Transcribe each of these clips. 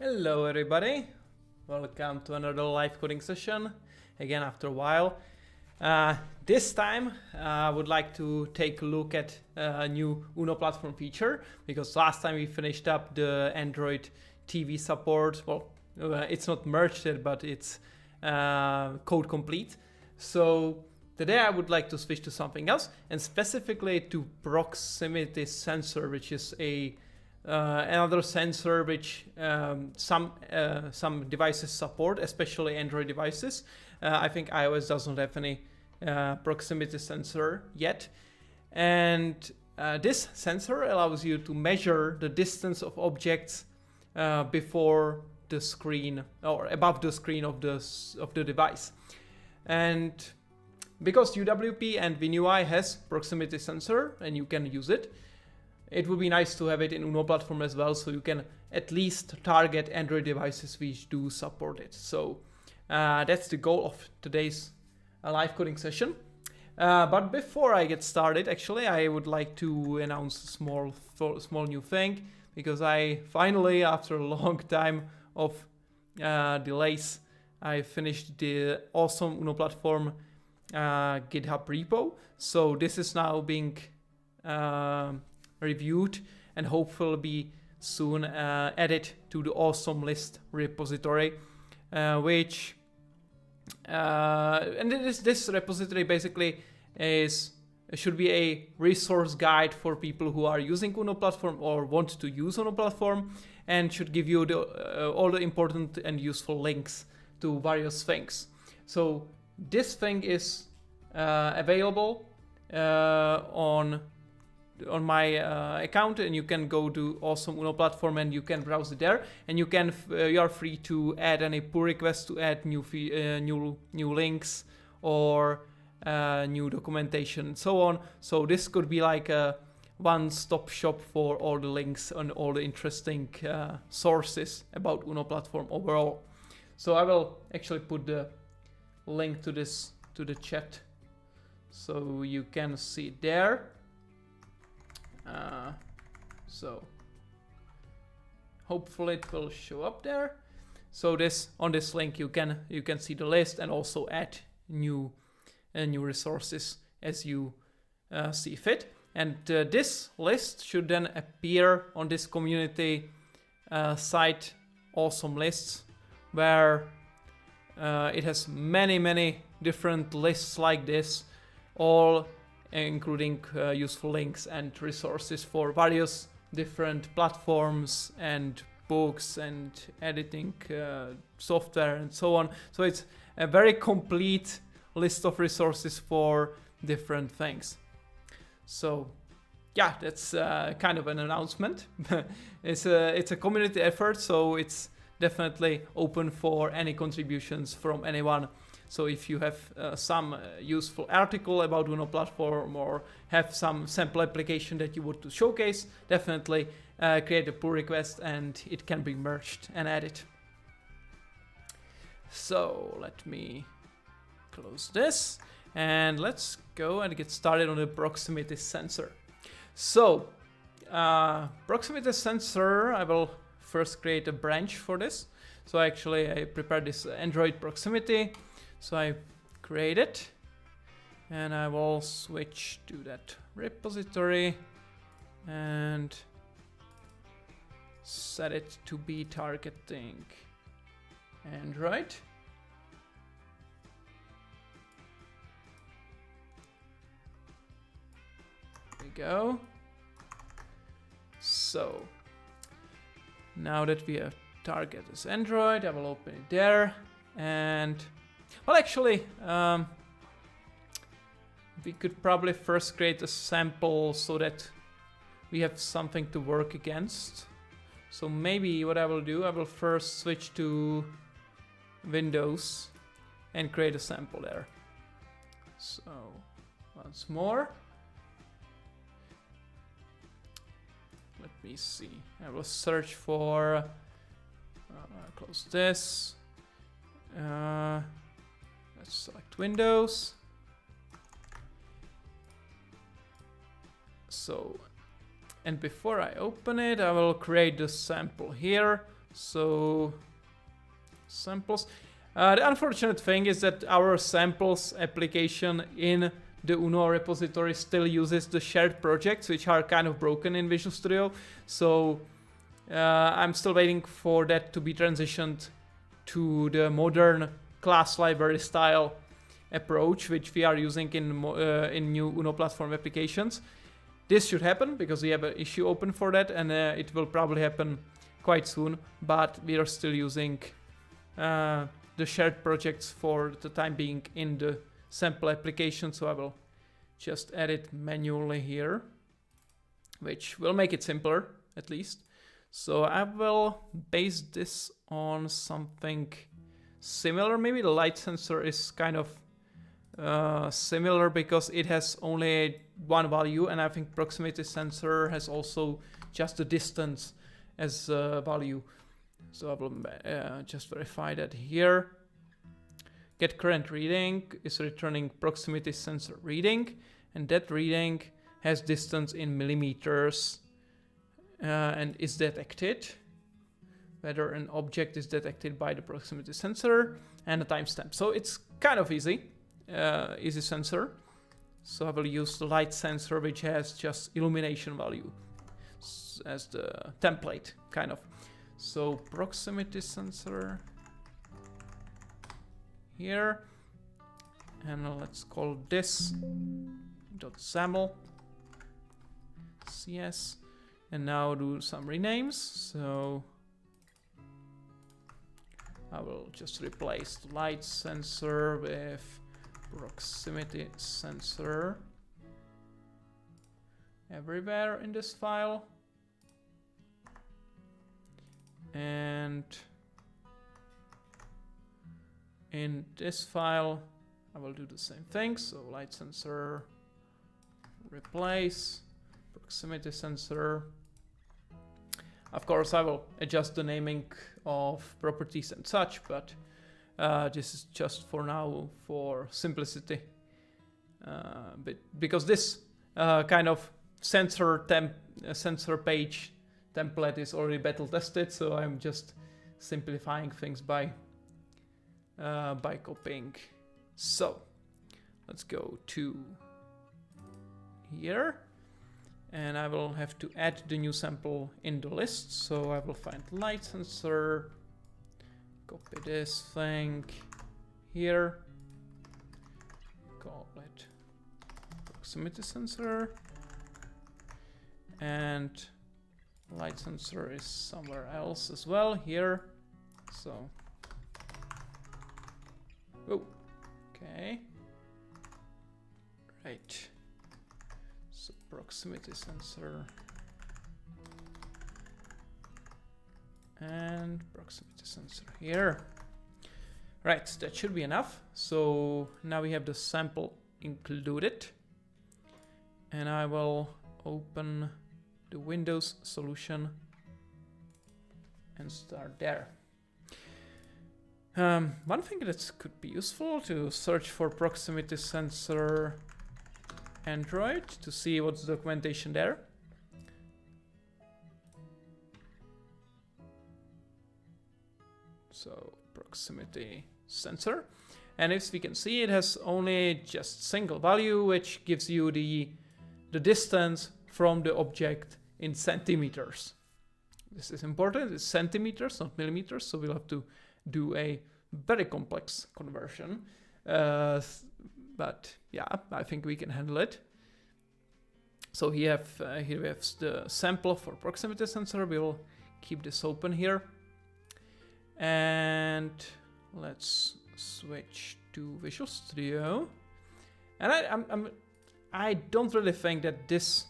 Hello everybody, welcome to another live coding session, again after a while. This time I would like to take a look at a new UNO platform feature, because last time we finished up the Android TV support. Well, it's not merged yet, but it's code complete. So today I would like to switch to something else, and specifically to proximity sensor, which is another sensor which some devices support, especially Android devices. I think iOS doesn't have any proximity sensor yet, and this sensor allows you to measure the distance of objects before the screen or above the screen of the device. And because UWP and WinUI has proximity sensor and you can use it, it would be nice to have it in UNO platform as well, so you can at least target Android devices which do support it. So that's the goal of today's live coding session. But before I get started, actually, I would like to announce a small new thing, because I finally, after a long time of delays, I finished the awesome UNO platform GitHub repo. So this is now being reviewed and hopefully be soon added to the awesome list repository, which and this repository basically should be a resource guide for people who are using UNO platform or want to use UNO platform, and should give you all the important and useful links to various things. So this thing is available on my account, and you can go to awesome UNO platform and you can browse it there, and you are free to add any pull requests to add new links or new documentation and so on. So this could be like a one-stop shop for all the links and all the interesting sources about UNO platform overall. So I will actually put the link to this to the chat so you can see it there. So hopefully it will show up there. So on this link you can see the list and also add new resources as you see fit. And this list should then appear on this community site, Awesome Lists, where it has many different lists like this, all including useful links and resources for various different platforms and books and editing software and so on. So it's a very complete list of resources for different things. So yeah, that's kind of an announcement. It's a community effort, so it's definitely open for any contributions from anyone. So if you have some useful article about UNO platform or have some sample application that you want to showcase, definitely create a pull request and it can be merged and added. So let me close this and let's go and get started on the proximity sensor. So proximity sensor, I will first create a branch for this. So actually I prepared this Android proximity. So I create it and I will switch to that repository and set it to be targeting Android. There we go. So now that we have target as Android, I will open it there. And well, actually, we could probably first create a sample so that we have something to work against. So maybe what I will do, I will first switch to Windows and create a sample there. So once more, let me see. I will search for, close this. Let's select Windows. So, and before I open it, I will create the sample here So samples. The unfortunate thing is that our samples application in the Uno repository still uses the shared projects, which are kind of broken in Visual Studio. So I'm still waiting for that to be transitioned to the modern class library style approach, which we are using in new Uno platform applications. This should happen because we have an issue open for that, and it will probably happen quite soon. But we are still using the shared projects for the time being in the sample application, so I will just add it manually here, which will make it simpler at least. So I will base this on something similar. Maybe the light sensor is kind of similar because it has only one value, and I think proximity sensor has also just the distance as a value. So I will just verify that here. Get current reading is returning proximity sensor reading, and that reading has distance in millimeters and is detected. Whether an object is detected by the proximity sensor and a timestamp. So it's kind of easy sensor. So I will use the light sensor, which has just illumination value as the template, kind of. So proximity sensor here, and let's call this .xaml CS, and now do some renames. So I will just replace the light sensor with proximity sensor everywhere in this file. And in this file, I will do the same thing. So light sensor, replace proximity sensor. Of course, I will adjust the naming of properties and such, but this is just for now for simplicity. But because this kind of sensor page template is already battle tested, so I'm just simplifying things by copying. So let's go to here, and I will have to add the new sample in the list. So I will find light sensor, copy this thing here, call it proximity sensor, and light sensor is somewhere else as well here. So, oh, okay, right. So proximity sensor and proximity sensor here. Right, that should be enough. So now we have the sample included, and I will open the Windows solution and start there. One thing that could be useful to search for proximity sensor Android to see what's the documentation there. So proximity sensor, and as we can see, it has only just single value, which gives you the distance from the object in centimeters. This is important. It's centimeters, not millimeters, so we'll have to do a very complex conversion. But yeah, I think we can handle it. So here we have the sample for proximity sensor. We will keep this open here, and let's switch to Visual Studio. And I don't really think that this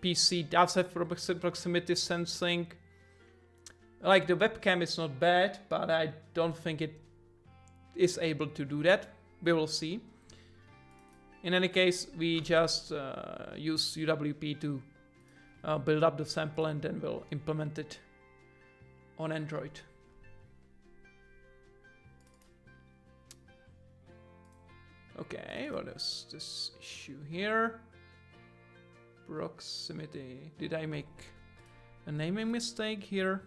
PC does have proximity sensing. Like, the webcam is not bad, but I don't think it is able to do that. We will see. In any case, we just use UWP to build up the sample, and then we'll implement it on Android. Okay, what is this issue here? Proximity. Did I make a naming mistake here?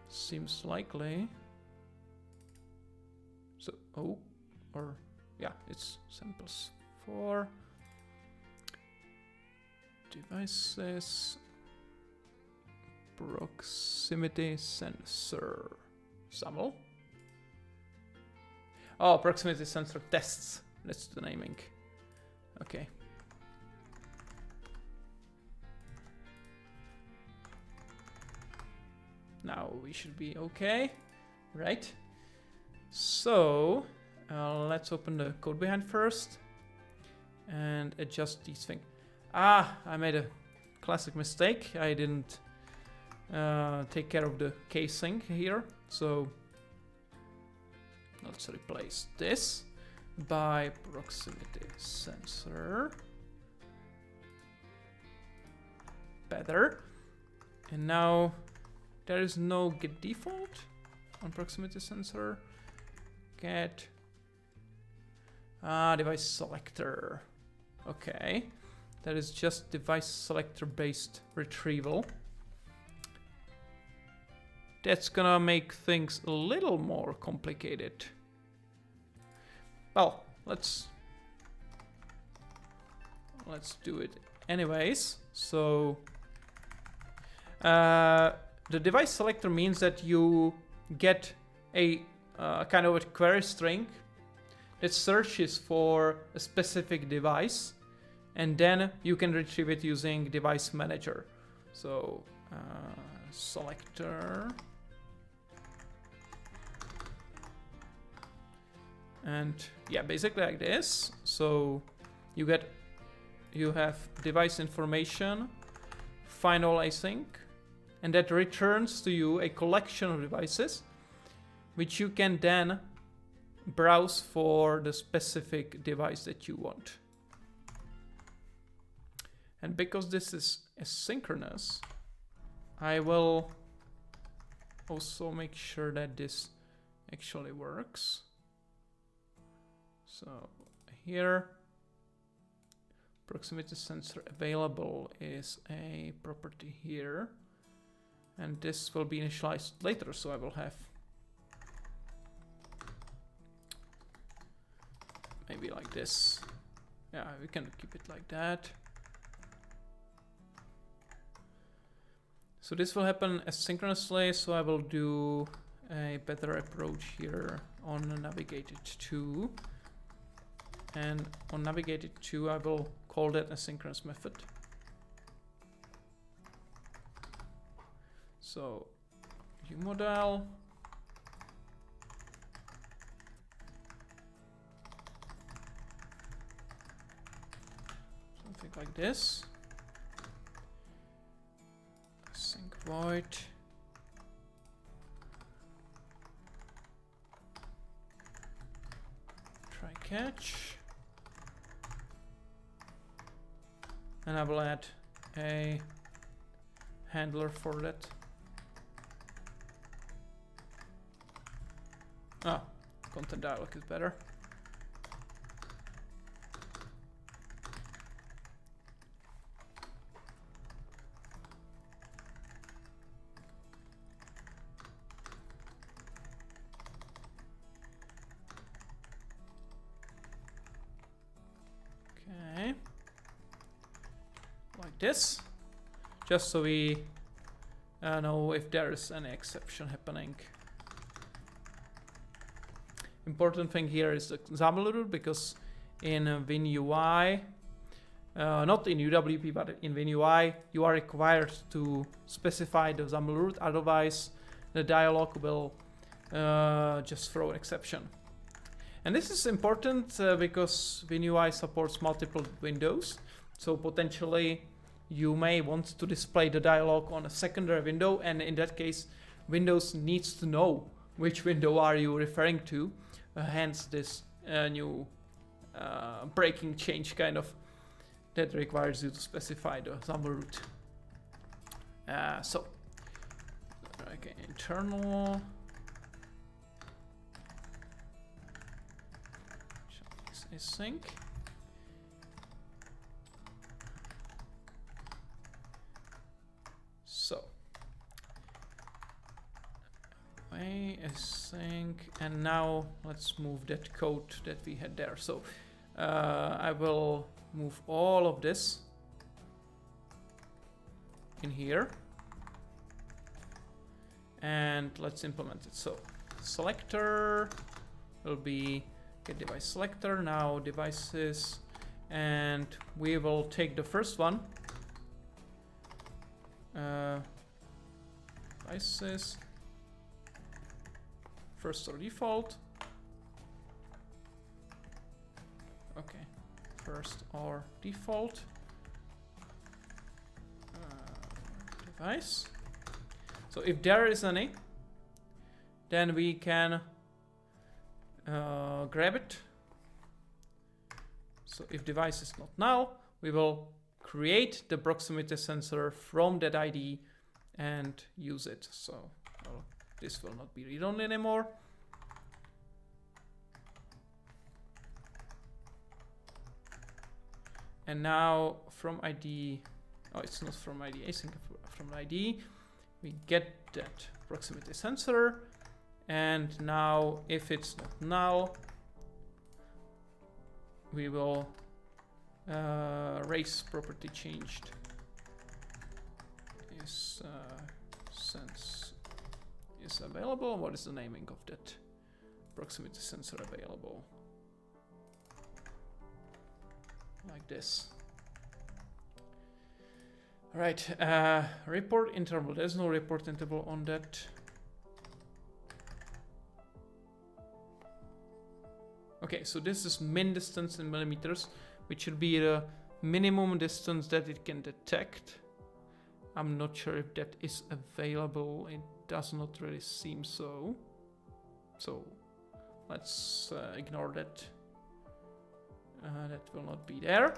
Seems likely. So, or yeah, it's samples 4. Devices. Proximity sensor. SAML. Oh, proximity sensor tests. That's the naming. Okay. Now we should be okay, right? So let's open the code behind first and adjust these things. Ah, I made a classic mistake. I didn't take care of the casing here. So let's replace this by proximity sensor. Better. And now there is no get default on proximity sensor. Get device selector. Okay, that is just device selector based retrieval. That's gonna make things a little more complicated. Well, let's do it anyways. So the device selector means that you get a kind of a query string that searches for a specific device, and then you can retrieve it using device manager. So selector, and yeah, basically like this. So you have device information, final async, and that returns to you a collection of devices which you can then browse for the specific device that you want. And because this is asynchronous, I will also make sure that this actually works. So here, proximity sensor available is a property here, and this will be initialized later, so I will have maybe like this. Yeah, we can keep it like that. So this will happen asynchronously, so I will do a better approach here on navigated to. And on navigated to, I will call that asynchronous method. So uModel. Something like this. Async void. Try catch. And I will add a handler for that. Ah, content dialog is better. Okay. Like this. Just so we know if there is any exception happening. Important thing here is the XAML root, because in WinUI, not in UWP, but in WinUI, you are required to specify the XAML root, otherwise the dialog will just throw an exception. And this is important because WinUI supports multiple windows, so potentially you may want to display the dialog on a secondary window, and in that case, Windows needs to know which window are you referring to. Hence this new breaking change kind of that requires you to specify the XAML root. So okay, internal async. So async, and now let's move that code that we had there. So I will move all of this in here, and let's implement it. So selector will be get device selector, now devices, and we will take the first one, devices, first or default. Okay, first or default device. So if there is any, then we can grab it. So if device is not null, we will create the proximity sensor from that ID and use it. So well, this will not be read-only anymore. And now from ID, oh, it's not from ID, async from ID, we get that proximity sensor. And now if it's not null, we will race property changed is sense is available. What is the naming of that proximity sensor available? Like this. All right, report interval. There's no report interval on that. Okay, so this is min distance in millimeters, which should be the minimum distance that it can detect. I'm not sure if that is available. It does not really seem so. So let's ignore that. That will not be there.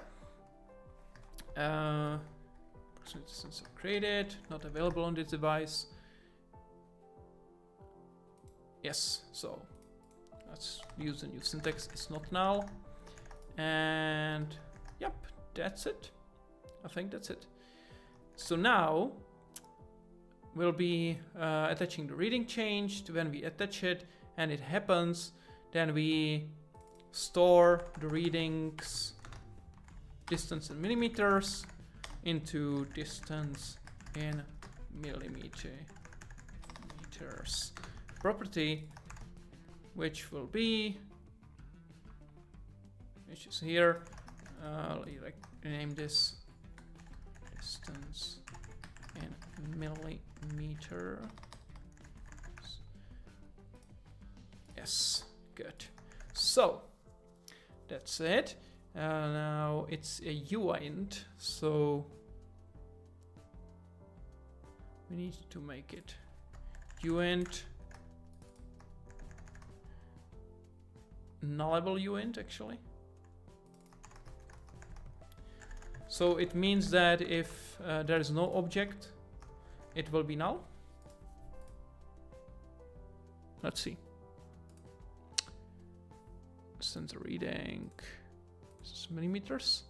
Proximity sensor created, not available on this device. Yes, so let's use the new syntax. It's not null. And yep, that's it. I think that's it. So now we'll be attaching the reading changed. When we attach it and it happens, then we store the readings distance in millimeters into distance in millimeters property, which will be, which is here, like rename this distance in millimeter. Yes, good. So that's it. Now it's a uint, so we need to make it uint, nullable uint actually. So it means that if there is no object, it will be null. Let's see. Sensor reading. This is millimeters.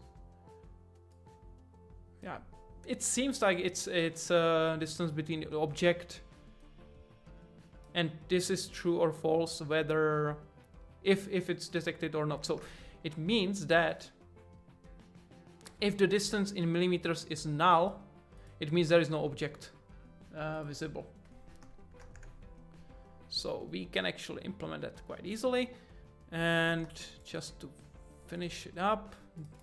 Yeah, it seems like it's distance between the object, and this is true or false whether if it's detected or not. So it means that if the distance in millimeters is null, it means there is no object visible. So we can actually implement that quite easily. And just to finish it up,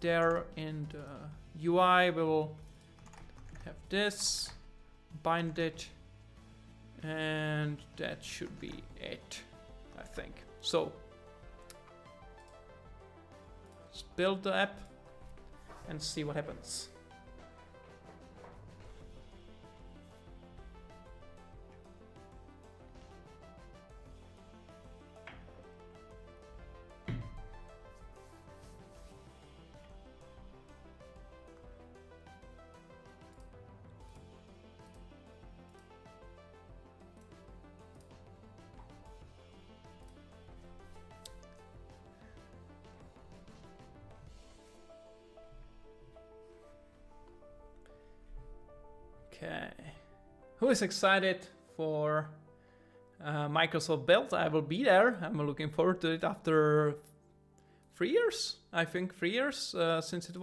there in the UI we will have this, bind it, and that should be it, I think. So let's build the app and see what happens. Okay, who is excited for Microsoft Build. I will be there. I'm looking forward to it after 3 years. I think 3 years since it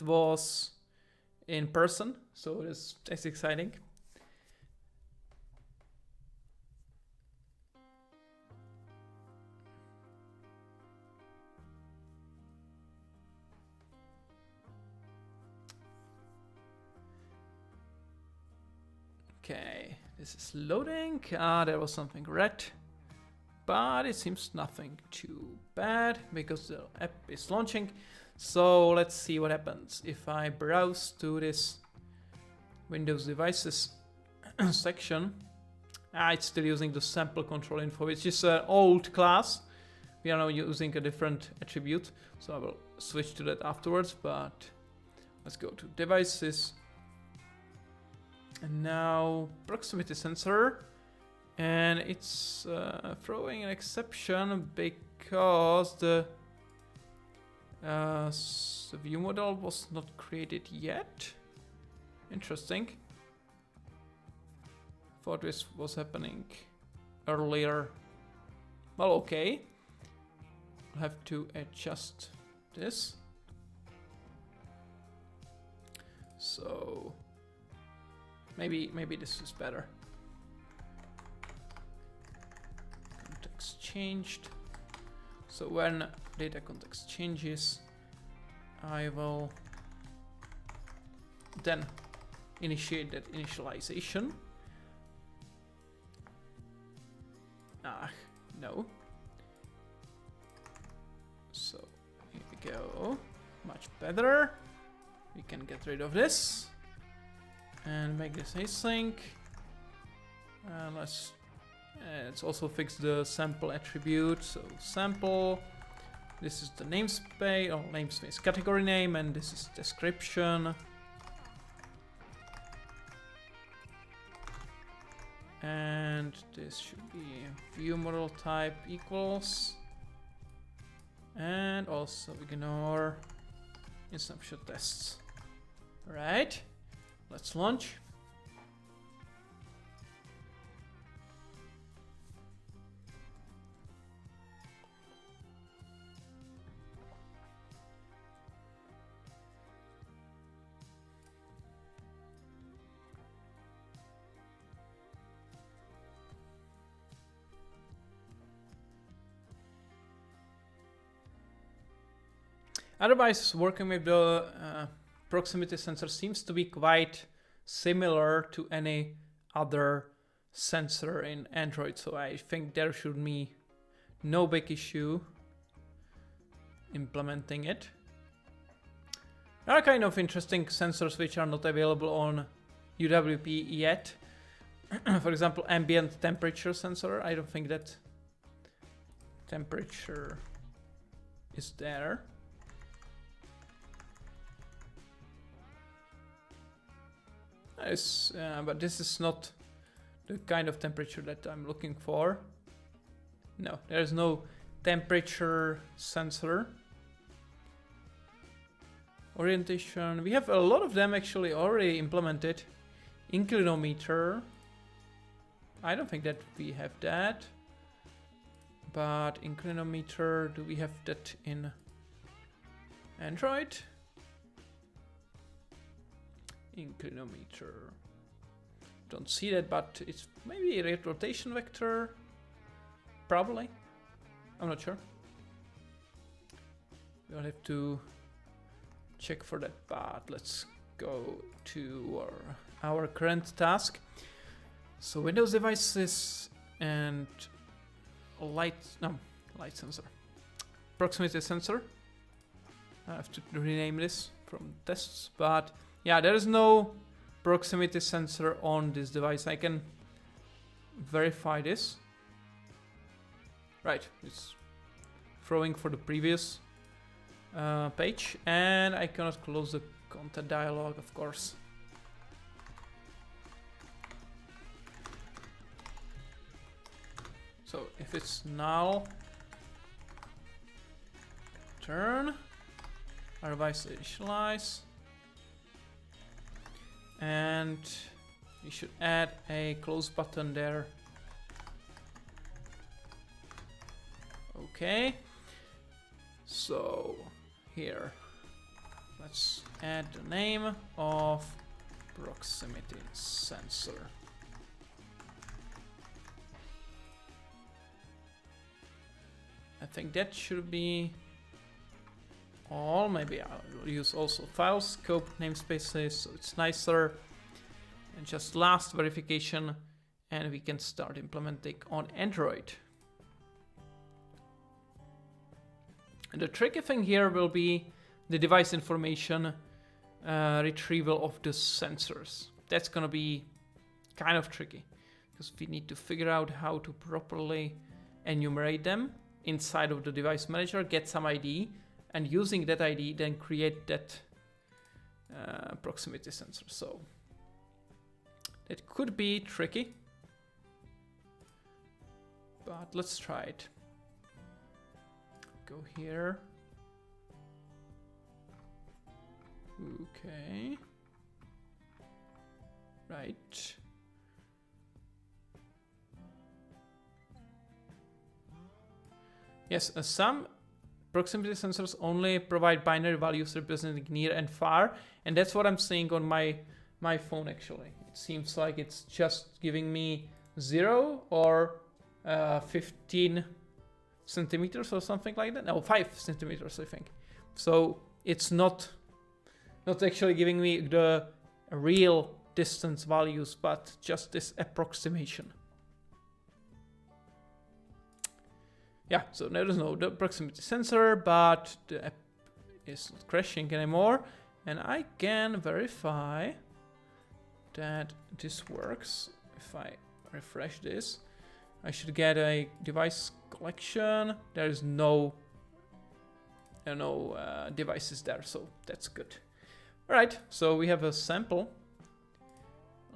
was in person. So it's exciting. Okay, this is loading. There was something red, but it seems nothing too bad because the app is launching. So let's see what happens if I browse to this Windows devices section. It's still using the sample control info, which is an old class. We are now using a different attribute, so I will switch to that afterwards, but let's go to devices. And now proximity sensor, and it's throwing an exception because the view model was not created yet. Interesting. Thought this was happening earlier. Well, okay. I'll have to adjust this. So maybe this is better. Context changed. So when data context changes, I will then initiate that initialization. No. So here we go. Much better. We can get rid of this and make this async. Let's also fix the sample attribute. So sample, this is the namespace or namespace category name, and this is description. And this should be view model type equals, and also ignore in snapshot tests. All right, let's launch. Otherwise, working with the proximity sensor seems to be quite similar to any other sensor in Android, so I think there should be no big issue implementing it. There are kind of interesting sensors which are not available on UWP yet. For example, ambient temperature sensor. I don't think that temperature is there. But this is not the kind of temperature that I'm looking for. No, there's no temperature sensor. Orientation, we have a lot of them actually already implemented. Inclinometer, I don't think that we have that. But inclinometer, do we have that in Android? Inclinometer, don't see that, but it's maybe a rate rotation vector, probably. I'm not sure. We'll have to check for that, but let's go to our current task. So Windows devices and light sensor, proximity sensor. I have to rename this from tests, but yeah, there is no proximity sensor on this device. I can verify this. Right, it's throwing for the previous page, and I cannot close the content dialog, of course. So if it's null, turn, otherwise initialize. And we should add a close button there. Okay. So here, let's add the name of proximity sensor. I think that should be all. Maybe I'll use also file scope namespaces, so it's nicer. And just last verification, and we can start implementing on Android. And the tricky thing here will be the device information retrieval of the sensors. That's gonna be kind of tricky because we need to figure out how to properly enumerate them inside of the device manager, get some ID, and using that ID then create that proximity sensor. So it could be tricky, but let's try it. Go here. Okay. Right. Yes, some proximity sensors only provide binary values representing near and far, and that's what I'm seeing on my phone actually. It seems like it's just giving me 0 or 15 centimeters or something like that. No, 5 centimeters, I think. So it's not actually giving me the real distance values, but just this approximation. Yeah, so there is no proximity sensor, but the app is not crashing anymore, and I can verify that this works. If I refresh this, I should get a device collection. There is no devices there, so that's good. All right, so we have a sample.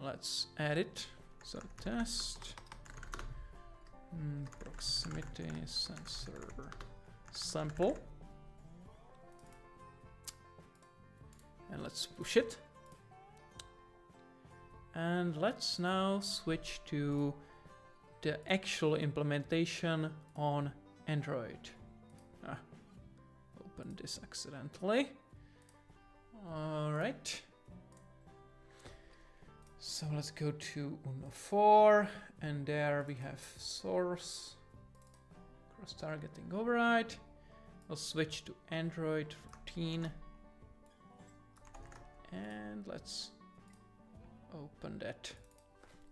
Let's add it. So test proximity sensor sample, and let's push it. And let's now switch to the actual implementation on Android. Open this accidentally. All right. So let's go to UNO 4, and there we have source, cross-targeting override. I'll switch to Android 14, and let's open that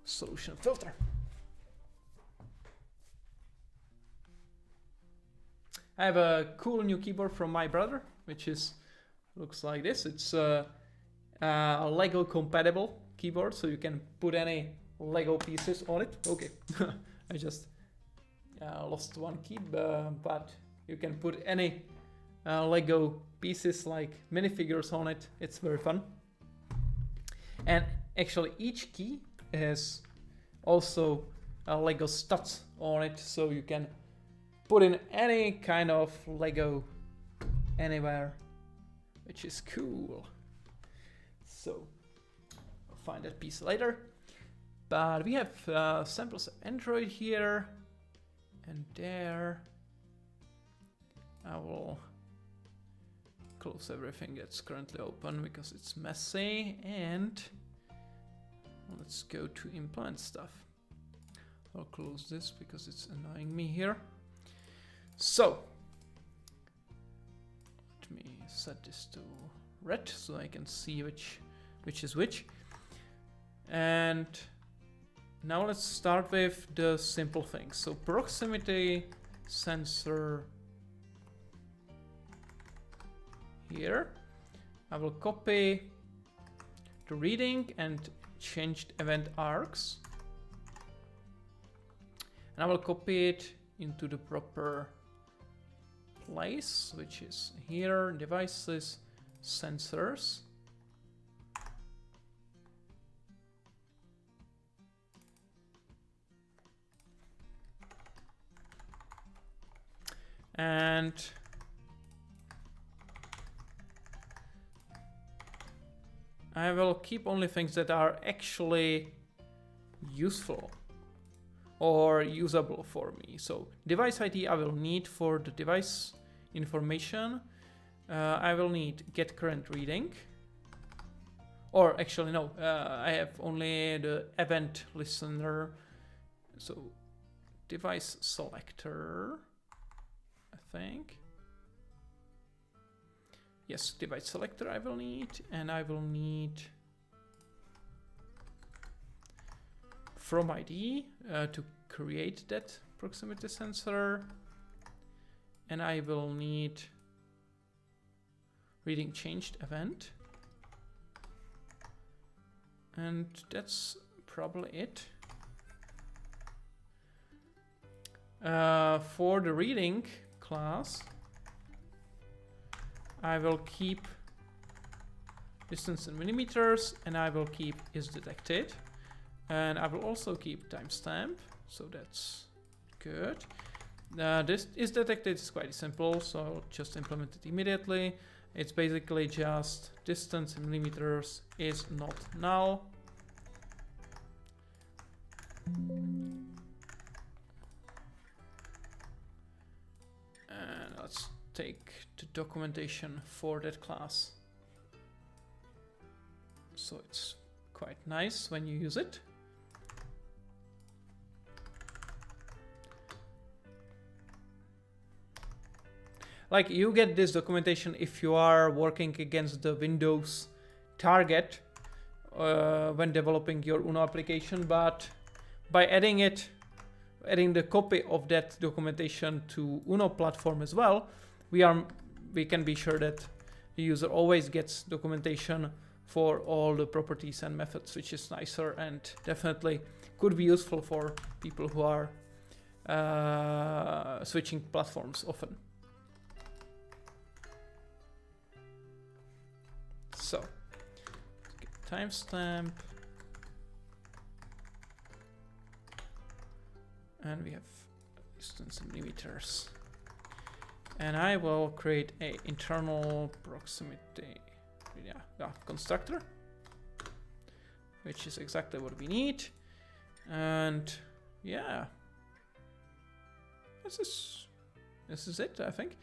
solution filter. I have a cool new keyboard from my brother, which looks like this. It's a Lego compatible keyboard, so you can put any Lego pieces on it. Okay, I just lost one key, but you can put any Lego pieces like minifigures on it. It's very fun. And actually each key has also Lego studs on it, so you can put in any kind of Lego anywhere, which is cool. So I'll find that piece later. But we have samples of Android here and there. I will close everything that's currently open because it's messy, and let's go to implement stuff. I'll close this because it's annoying me here. So let me set this to red so I can see which is which. And now let's start with the simple things. So proximity sensor here. I will copy the reading and changed event args. And I will copy it into the proper place, which is here, devices, sensors. And I will keep only things that are actually useful or usable for me. So device ID I will need for the device information. I will need get current reading. Or actually no, I have only the event listener. So device selector, I think. Yes, device selector I will need, and I will need from ID to create that proximity sensor, and I will need reading changed event, and that's probably it. For the reading class, I will keep distance in millimeters, and I will keep is detected, and I will also keep timestamp, so that's good. This is detected is quite simple, so I'll just implement it immediately. It's basically just distance in millimeters is not null. And let's take the documentation for that class. So it's quite nice when you use it. Like, you get this documentation if you are working against the Windows target when developing your UNO application, but by adding the copy of that documentation to UNO platform as well, we can be sure that the user always gets documentation for all the properties and methods, which is nicer and definitely could be useful for people who are switching platforms often. So, timestamp, and we have distance in millimeters, and I will create a internal proximity constructor, which is exactly what we need. And yeah, this is it, I think.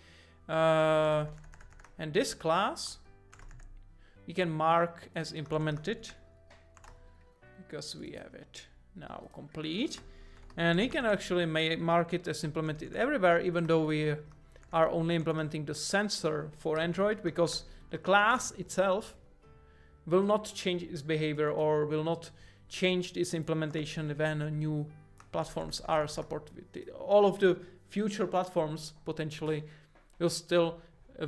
And this class we can mark as implemented because we have it now complete, and we can actually mark it as implemented everywhere, even though we are only implementing the sensor for Android, because the class itself will not change its behavior or will not change this implementation when new platforms are supported. All of the future platforms potentially will still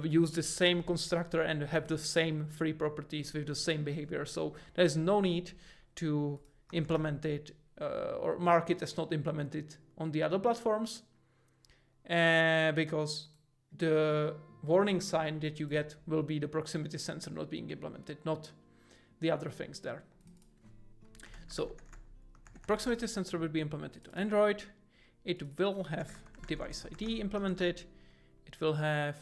use the same constructor and have the same free properties with the same behavior. So there's no need to implement it or mark it as not implemented on the other platforms, because the warning sign that you get will be the proximity sensor not being implemented, not the other things there. So proximity sensor will be implemented on Android. It will have device ID implemented. It will have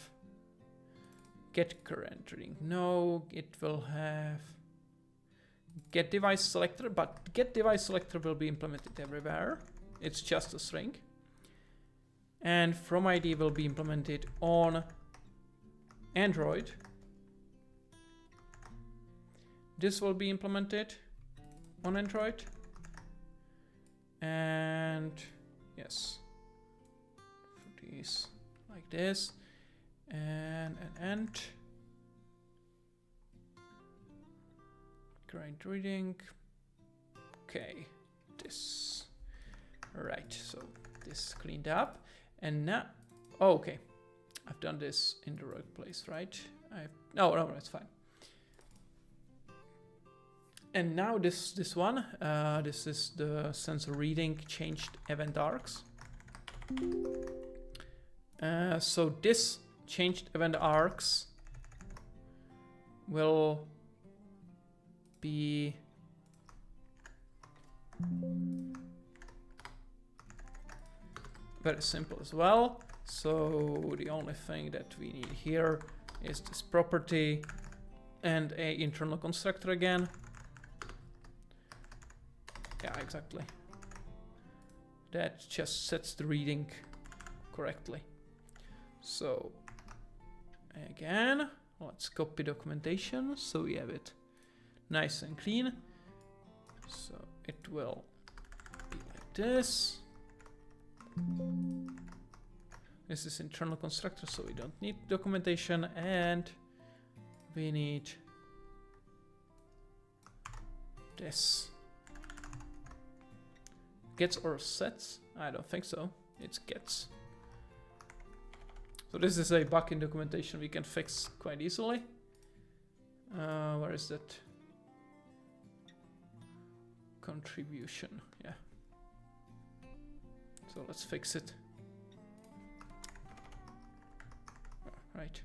get current reading. No, it will have get device selector, but get device selector will be implemented everywhere. It's just a string. And from ID will be implemented on Android. This will be implemented on Android. And yes, for these like this. And current reading. Okay, this. Right, so this cleaned up, and now, oh, okay, I've done this in the right place, right? No, it's fine. And now this one, this is the sensor reading changed event arcs. So this changed event arcs will be very simple as well. So the only thing that we need here is this property and a internal constructor again. Yeah, exactly. That just sets the reading correctly. So again, let's copy documentation so we have it nice and clean. So it will be like this. This is internal constructor, so we don't need documentation, and we need this. Gets or sets? I don't think so. It's gets. So this is a bug in documentation we can fix quite easily. Where is that? Contribution, yeah. So let's fix it. Right.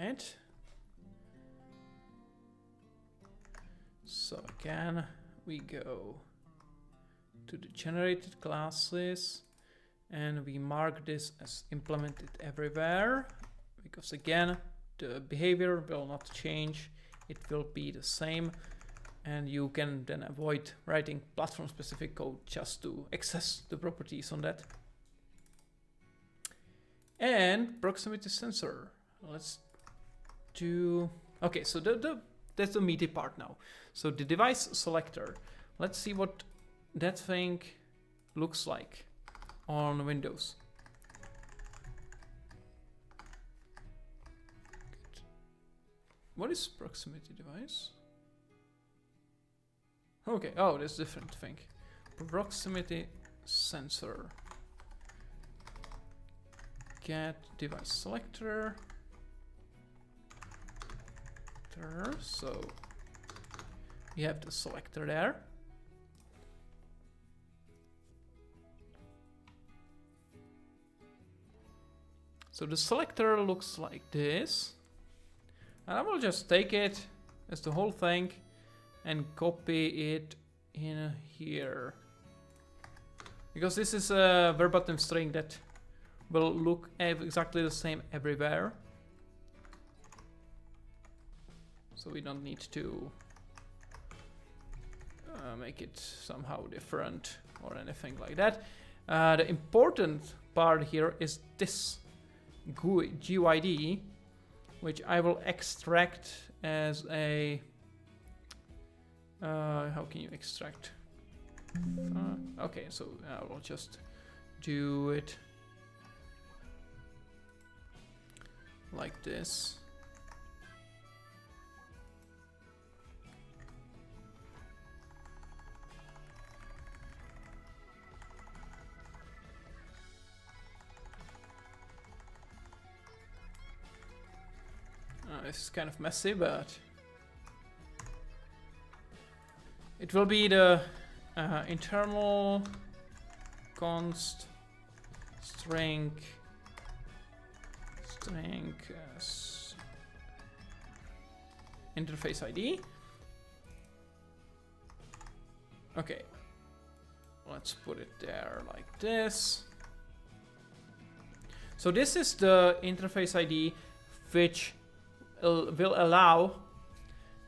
Right. So again, we go to the generated classes and we mark this as implemented everywhere, because again, the behavior will not change. It will be the same, and you can then avoid writing platform specific code just to access the properties on that. And proximity sensor. Let's do, okay, so that's the meaty part now. So the device selector, let's see what that thing looks like on Windows. What is proximity device? Okay, oh, that's a different thing. Proximity sensor. Get device selector. So we have the selector there. So the selector looks like this. And I will just take it as the whole thing and copy it in here. Because this is a verbatim string that will look exactly the same everywhere. So we don't need to make it somehow different or anything like that. The important part here is this GUID, which I will extract as a... how can you extract? Okay, so I will just do it like this. This is kind of messy, but it will be the internal const string interface ID. Okay, let's put it there like this. So this is the interface ID which will allow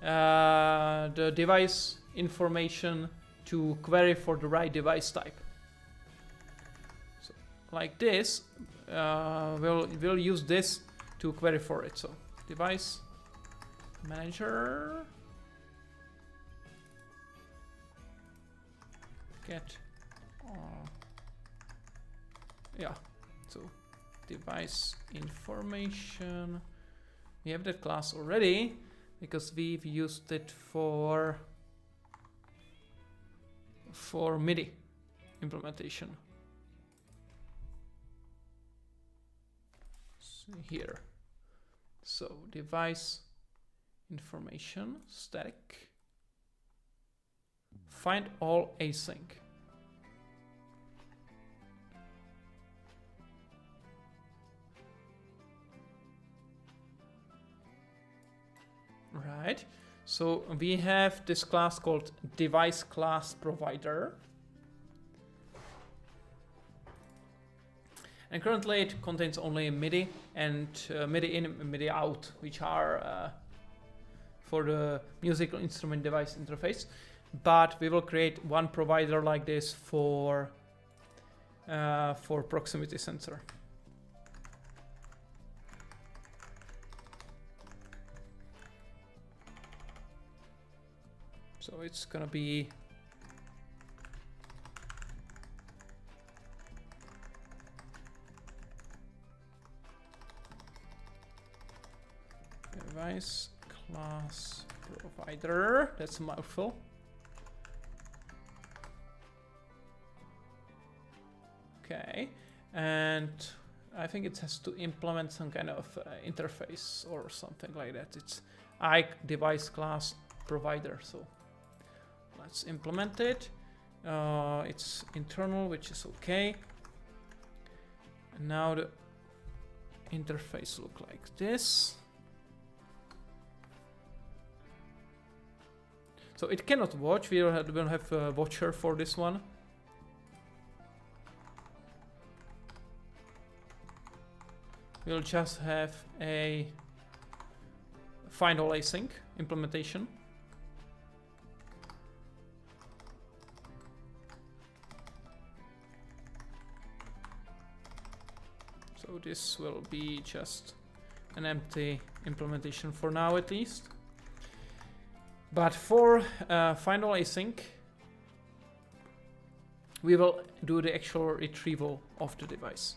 the device information to query for the right device type. So like this, we'll use this to query for it. So device manager get yeah, so device information. We have that class already because we've used it for MIDI implementation. So here, so device information static find all async. Right, so we have this class called device class provider. And currently it contains only MIDI and MIDI in and MIDI out, which are for the musical instrument device interface. But we will create one provider like this for proximity sensor. So it's gonna be device class provider. That's a mouthful. Okay, and I think it has to implement some kind of interface or something like that. It's IKE device class provider, so let's implement it. It's internal, which is okay. And now the interface look like this. So it cannot watch. We don't have a watcher for this one. We'll just have a find all async implementation. So this will be just an empty implementation for now, at least. But for find all async, we will do the actual retrieval of the device.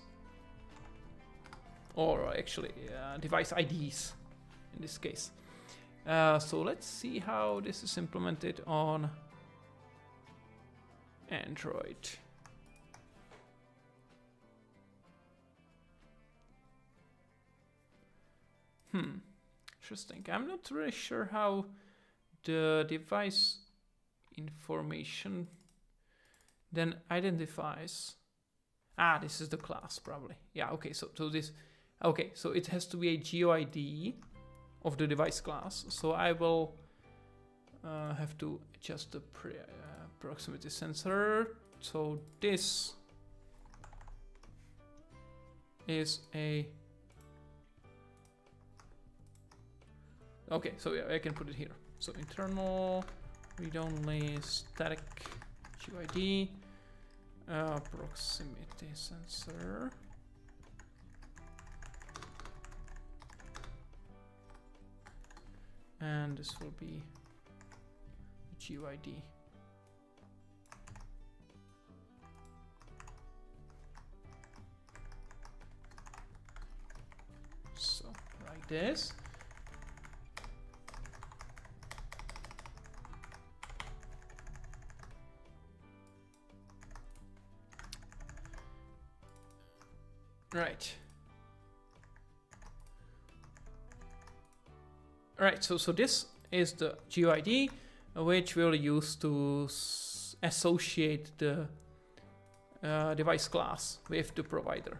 Or actually device IDs in this case. So let's see how this is implemented on Android. Interesting. I'm not really sure how the device information then identifies. This is the class probably. Yeah, okay, so this, okay, so it has to be a GeoID of the device class. So I will have to adjust the proximity sensor. So this is a, okay, so yeah, I can put it here. So internal read-only static GeoID proximity sensor. And this will be GeoID. So like this. Right. Right, so this is the GeoID, which we'll use to associate the device class with the provider.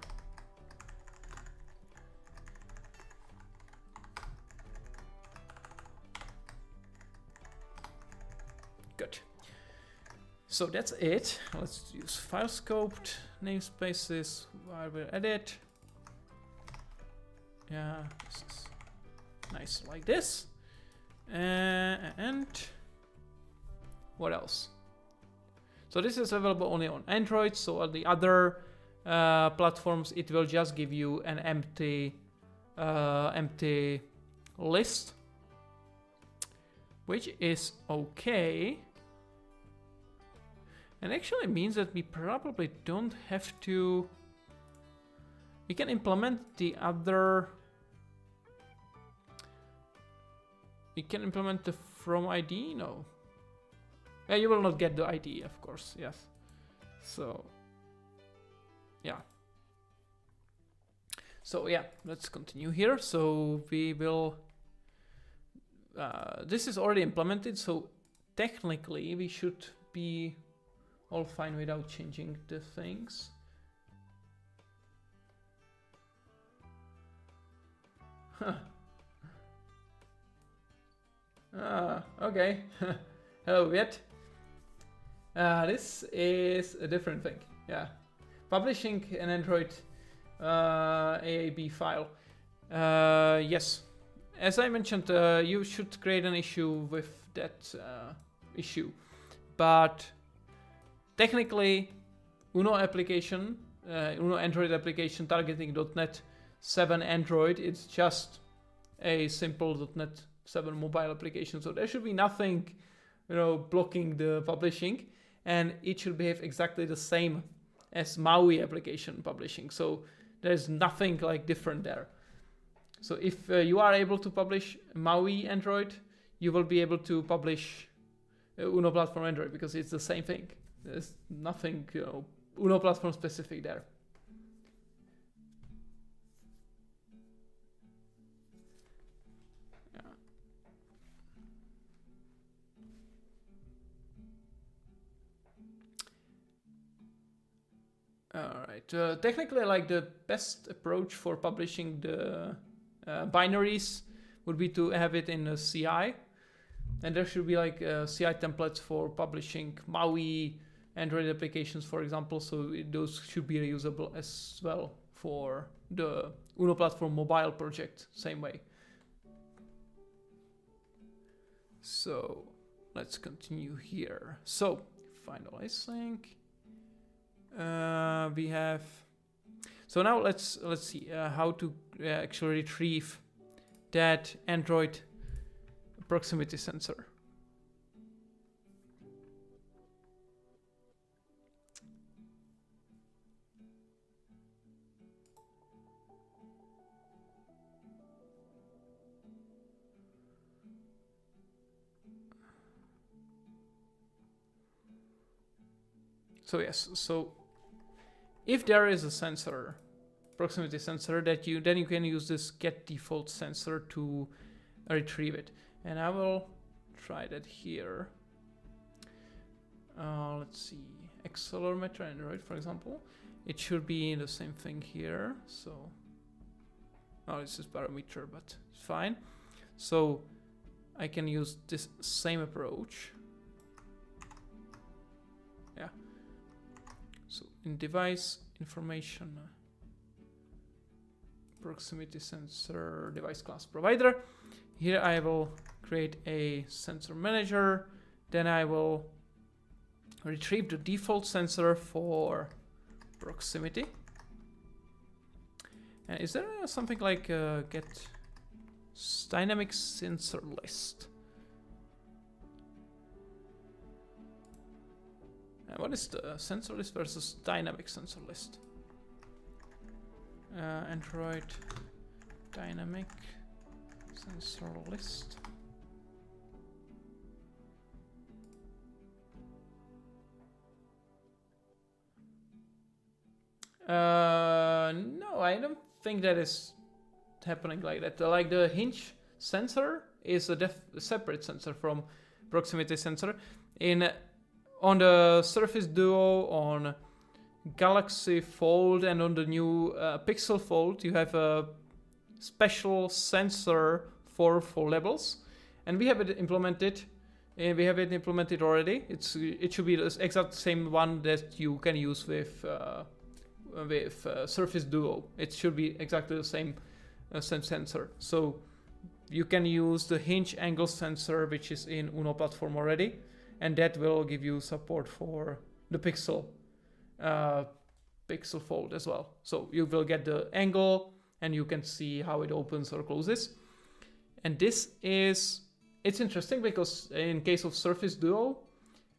Good. So that's it. Let's use file scoped namespaces while we edit. Yeah, this is nice like this. And what else? So this is available only on Android. So on the other platforms, it will just give you an empty list, which is okay. And actually means that we probably don't have to. We can implement the other. We can implement the from ID? No. Yeah, you will not get the ID, of course, yes. So, yeah. So, yeah, let's continue here. So, we will this is already implemented, so technically we should be all fine without changing the things. Huh. Okay. Hello, Viet. This is a different thing. Yeah. Publishing an Android AAB file. Yes. As I mentioned, you should create an issue with that issue. But technically, Uno application, Uno Android application targeting .NET 7 Android, it's just a simple .NET 7 mobile application. So there should be nothing, blocking the publishing, and it should behave exactly the same as MAUI application publishing. So there's nothing like different there. So if you are able to publish MAUI Android, you will be able to publish Uno Platform Android because it's the same thing. There's nothing, Uno Platform specific there. Alright, technically like the best approach for publishing the binaries would be to have it in a CI, and there should be like CI templates for publishing MAUI Android applications, for example, so those should be reusable as well for the Uno Platform mobile project, same way. So let's continue here. So finalizing. We have. So now let's see how to actually retrieve that Android proximity sensor. So yes, so if there is a sensor, proximity sensor, then you can use this get default sensor to retrieve it. And I will try that here. Let's see, accelerometer Android, for example. It should be the same thing here. So, this is parameter, but it's fine. So I can use this same approach. Yeah. So in device information, proximity sensor, device class provider. Here I will create a sensor manager. Then I will retrieve the default sensor for proximity. And is there something like get dynamic sensor list? What is the sensor list versus dynamic sensor list? Android dynamic sensor list. No, I don't think that is happening like that. Like the hinge sensor is a separate sensor from proximity sensor. On the Surface Duo, on Galaxy Fold, and on the new Pixel Fold, you have a special sensor for foldables, and we have it implemented. We have it implemented already. It should be the exact same one that you can use with Surface Duo. It should be exactly the same sensor. So you can use the hinge angle sensor, which is in Uno Platform already, and that will give you support for the Pixel Fold as well. So you will get the angle, and you can see how it opens or closes. And it's interesting because in case of Surface Duo,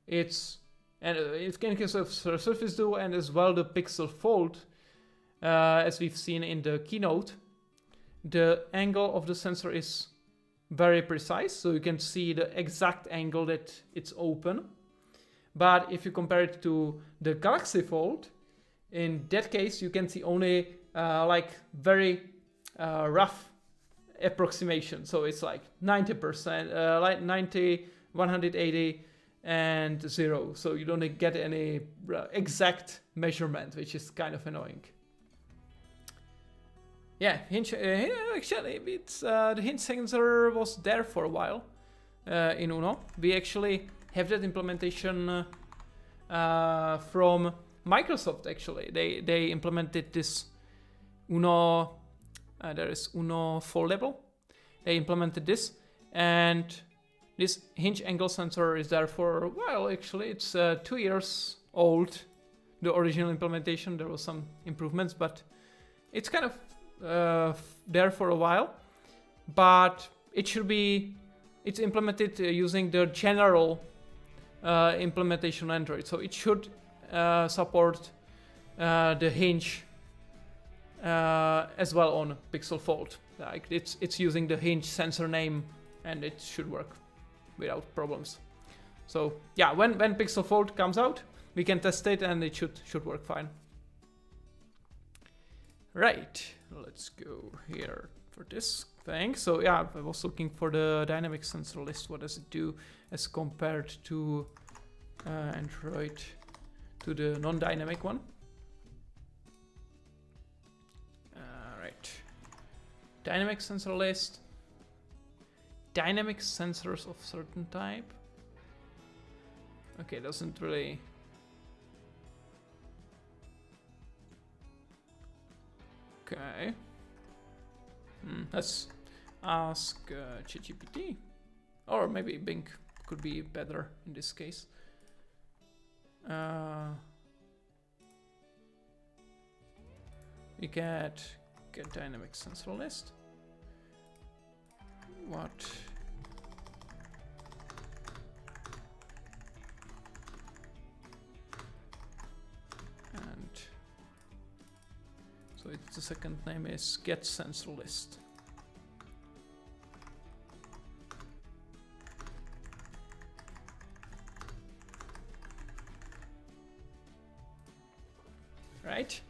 in case of Surface Duo and as well the Pixel Fold, as we've seen in the keynote, the angle of the sensor is very precise, so you can see the exact angle that it's open. But if you compare it to the Galaxy Fold, in that case you can see only like very rough approximation. So it's like 90%, like 90, 180, and 0. So you don't get any exact measurement, which is kind of annoying. Yeah, hinge, actually, it's the hinge sensor was there for a while in Uno. We actually have that implementation from Microsoft. Actually, they implemented this Uno. There is Uno Foldable. They implemented this, and this hinge angle sensor is there for a while. Actually, it's 2 years old. The original implementation, there was some improvements, but it's kind of there for a while. But it should be, it's implemented using the general implementation on Android, so it should support the hinge as well on Pixel Fold. Like it's using the hinge sensor name, and it should work without problems. So yeah, when Pixel Fold comes out, we can test it, and it should work fine. Right, let's go here for this thing. So yeah, I was looking for the dynamic sensor list. What does it do as compared to Android, to the non-dynamic one? Right, dynamic sensor list. Dynamic sensors of certain type. Okay, doesn't really. Okay. Let's ask ChatGPT, or maybe Bing could be better in this case. We get dynamic sensor list. What? And so the second name is get sensor list. Right.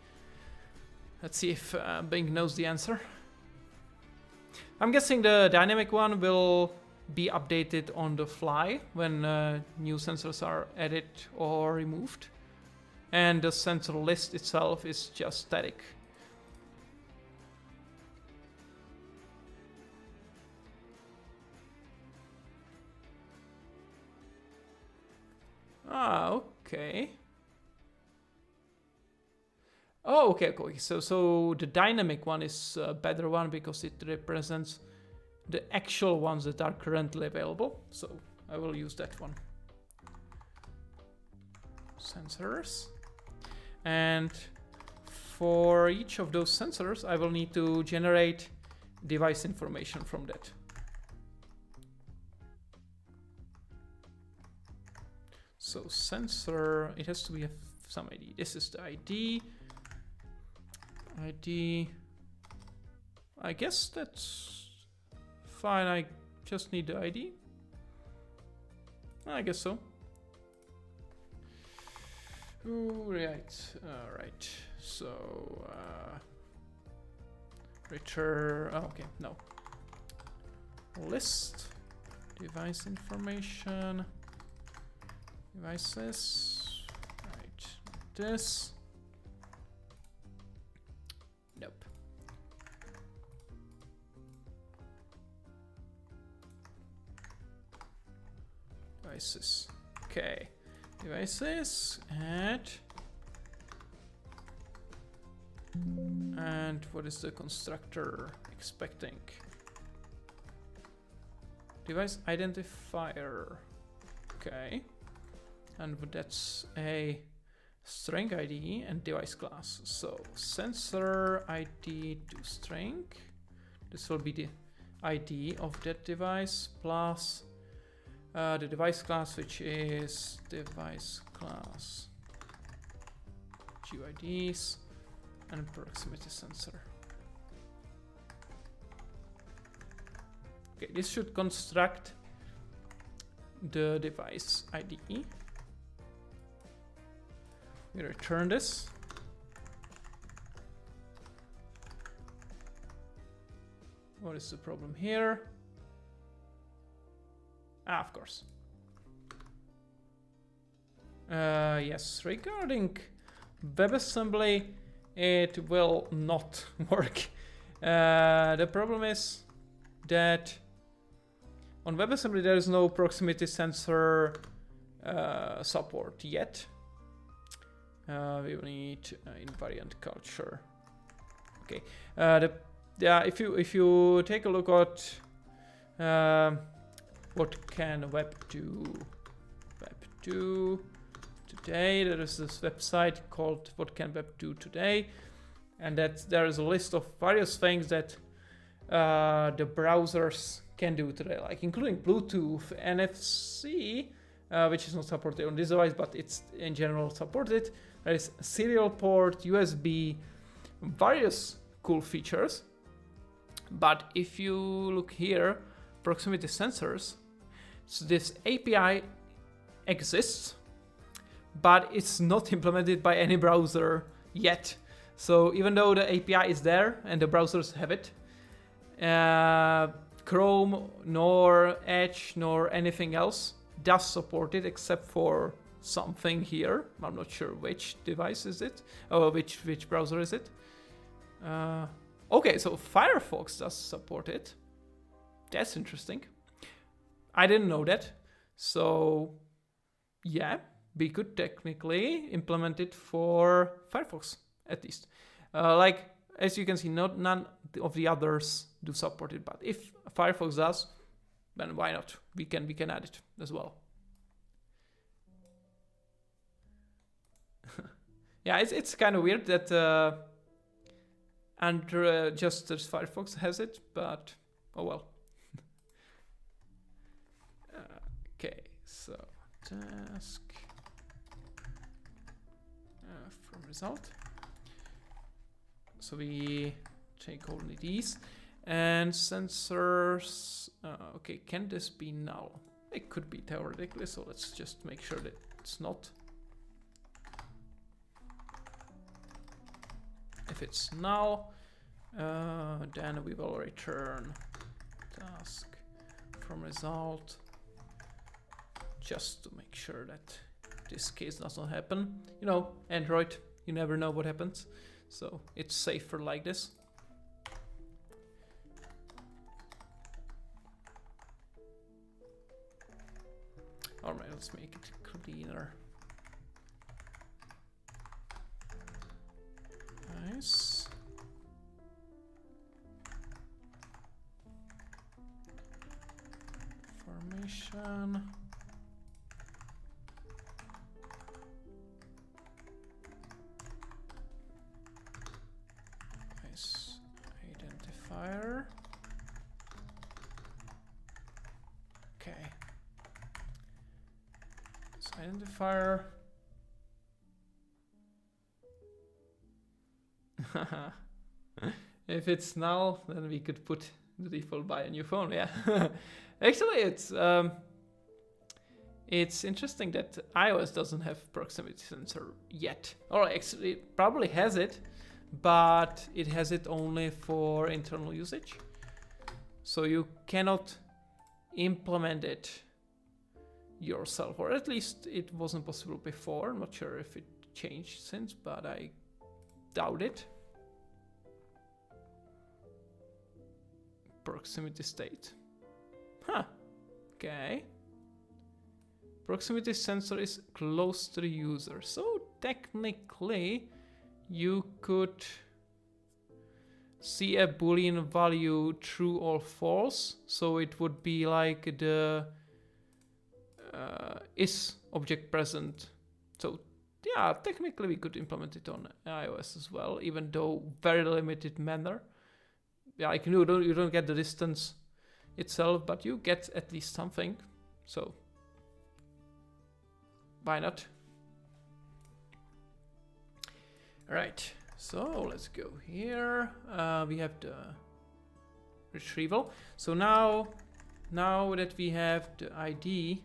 Let's see if Bing knows the answer. I'm guessing the dynamic one will be updated on the fly when new sensors are added or removed. And the sensor list itself is just static. Ah, okay. Oh, okay, cool. So the dynamic one is a better one because it represents the actual ones that are currently available. So I will use that one. Sensors. And for each of those sensors, I will need to generate device information from that. So sensor, it has to be some ID. This is the ID. I guess that's fine. I just need the ID. I guess so. Right. All right. So return. Oh, okay. No. List device information. Devices. Right. This. Nope. Devices. Okay. Devices and what is the constructor expecting? Device identifier. Okay. And that's a string ID and device class. So sensor ID to string. This will be the ID of that device plus the device class, which is device class GUIDs and proximity sensor. Okay, this should construct the device ID. We return this. What is the problem here? Ah, of course. Yes, regarding WebAssembly, it will not work. The problem is that on WebAssembly there is no proximity sensor support yet. We will need invariant culture. Okay. If you take a look at what can web do today, there is this website called What Can Web Do Today, and that there is a list of various things that the browsers can do today, like including Bluetooth, NFC, which is not supported on this device, but it's in general supported. There is serial port, USB, various cool features. But if you look here, proximity sensors, so this API exists, but it's not implemented by any browser yet. So even though the API is there and the browsers have it, Chrome nor Edge nor anything else does support it except for something here. I'm not sure which device is it, or which browser is it. Okay, so Firefox does support it. That's interesting. I didn't know that. So yeah, we could technically implement it for Firefox at least. Like as you can see, none of the others do support it, but if Firefox does, then why not? We can add it as well. Yeah, it's kind of weird that just as Firefox has it, but oh well. Okay, so task from result. So we take only these and sensors. Okay, can this be null? It could be theoretically, so let's just make sure that it's not. If it's null, then we will return task from result, just to make sure that this case doesn't happen. You know, Android, you never know what happens, so it's safer like this. All right, let's make it cleaner. Nice. Formation. Nice. Identifier. Okay. This identifier. If it's null, then we could put the default buy a new phone. Yeah. Actually, it's interesting that iOS doesn't have proximity sensor yet. Or actually, it probably has it, but it has it only for internal usage. So you cannot implement it yourself, or at least it wasn't possible before. I'm not sure if it changed since, but I doubt it. Proximity state. Huh. Okay. Proximity sensor is close to the user. So technically you could see a Boolean value true or false. So it would be like the is object present. So yeah, technically we could implement it on iOS as well, even though very limited manner. Yeah, like you don't get the distance itself, but you get at least something. So why not? All right, so let's go here. We have the retrieval. So now that we have the ID,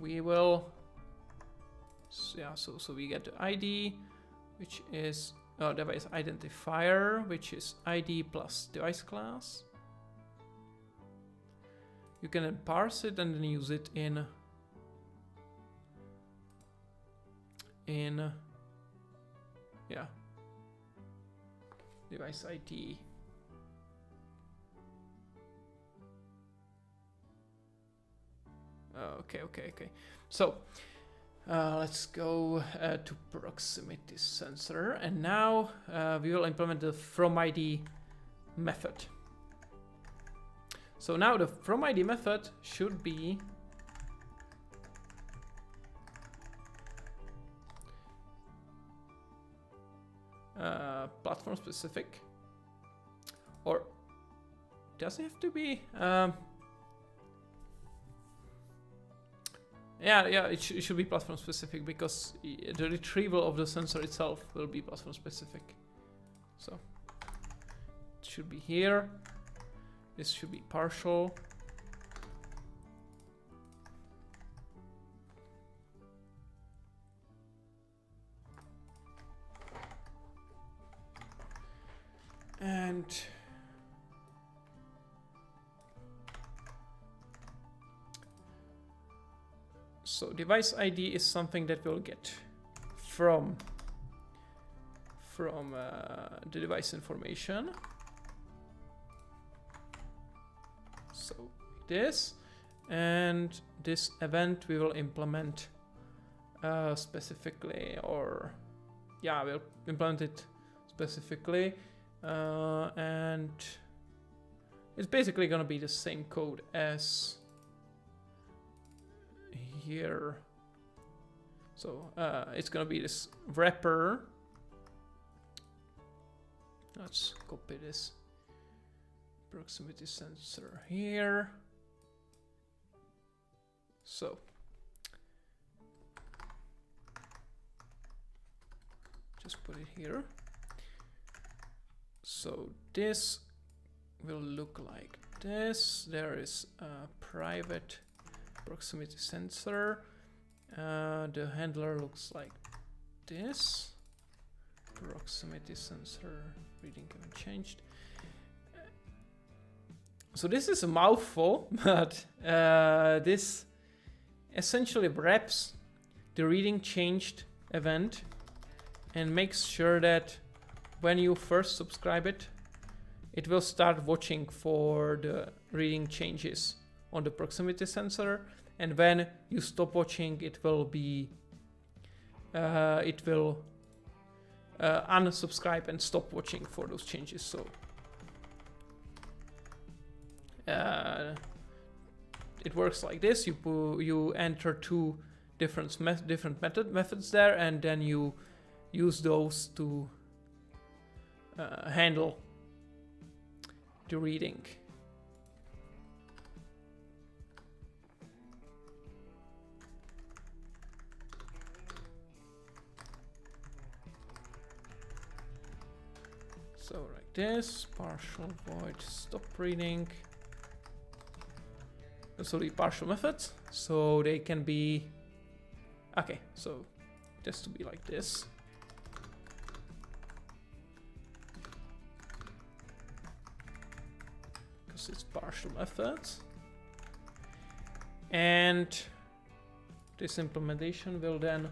we will. Yeah, so we get the ID, which is device identifier, which is ID plus device class. You can then parse it and then use it in yeah, device ID. Okay. So let's go to proximity sensor, and now we will implement the from ID method. So now the from ID method should be platform specific, or does it have to be? Yeah, it should be platform specific, because the retrieval of the sensor itself will be platform specific. So it should be here. This should be partial. And so device ID is something that we'll get from the device information. So this, and this event we will implement specifically, or yeah, we'll implement it specifically, and it's basically gonna be the same code as here. So it's gonna be this wrapper. Let's copy this proximity sensor here. So just put it here. So this will look like this. There is a private proximity sensor. The handler looks like this. Proximity sensor reading haven't changed. So this is a mouthful, but this essentially wraps the reading changed event and makes sure that when you first subscribe it, it will start watching for the reading changes on the proximity sensor, and when you stop watching, it will be unsubscribe and stop watching for those changes. So it works like this. You enter two different methods there, and then you use those to handle the reading. So like this, partial void stop reading. So the partial methods, so they can be, okay, so it has to be like this. Because it's partial methods. And this implementation will then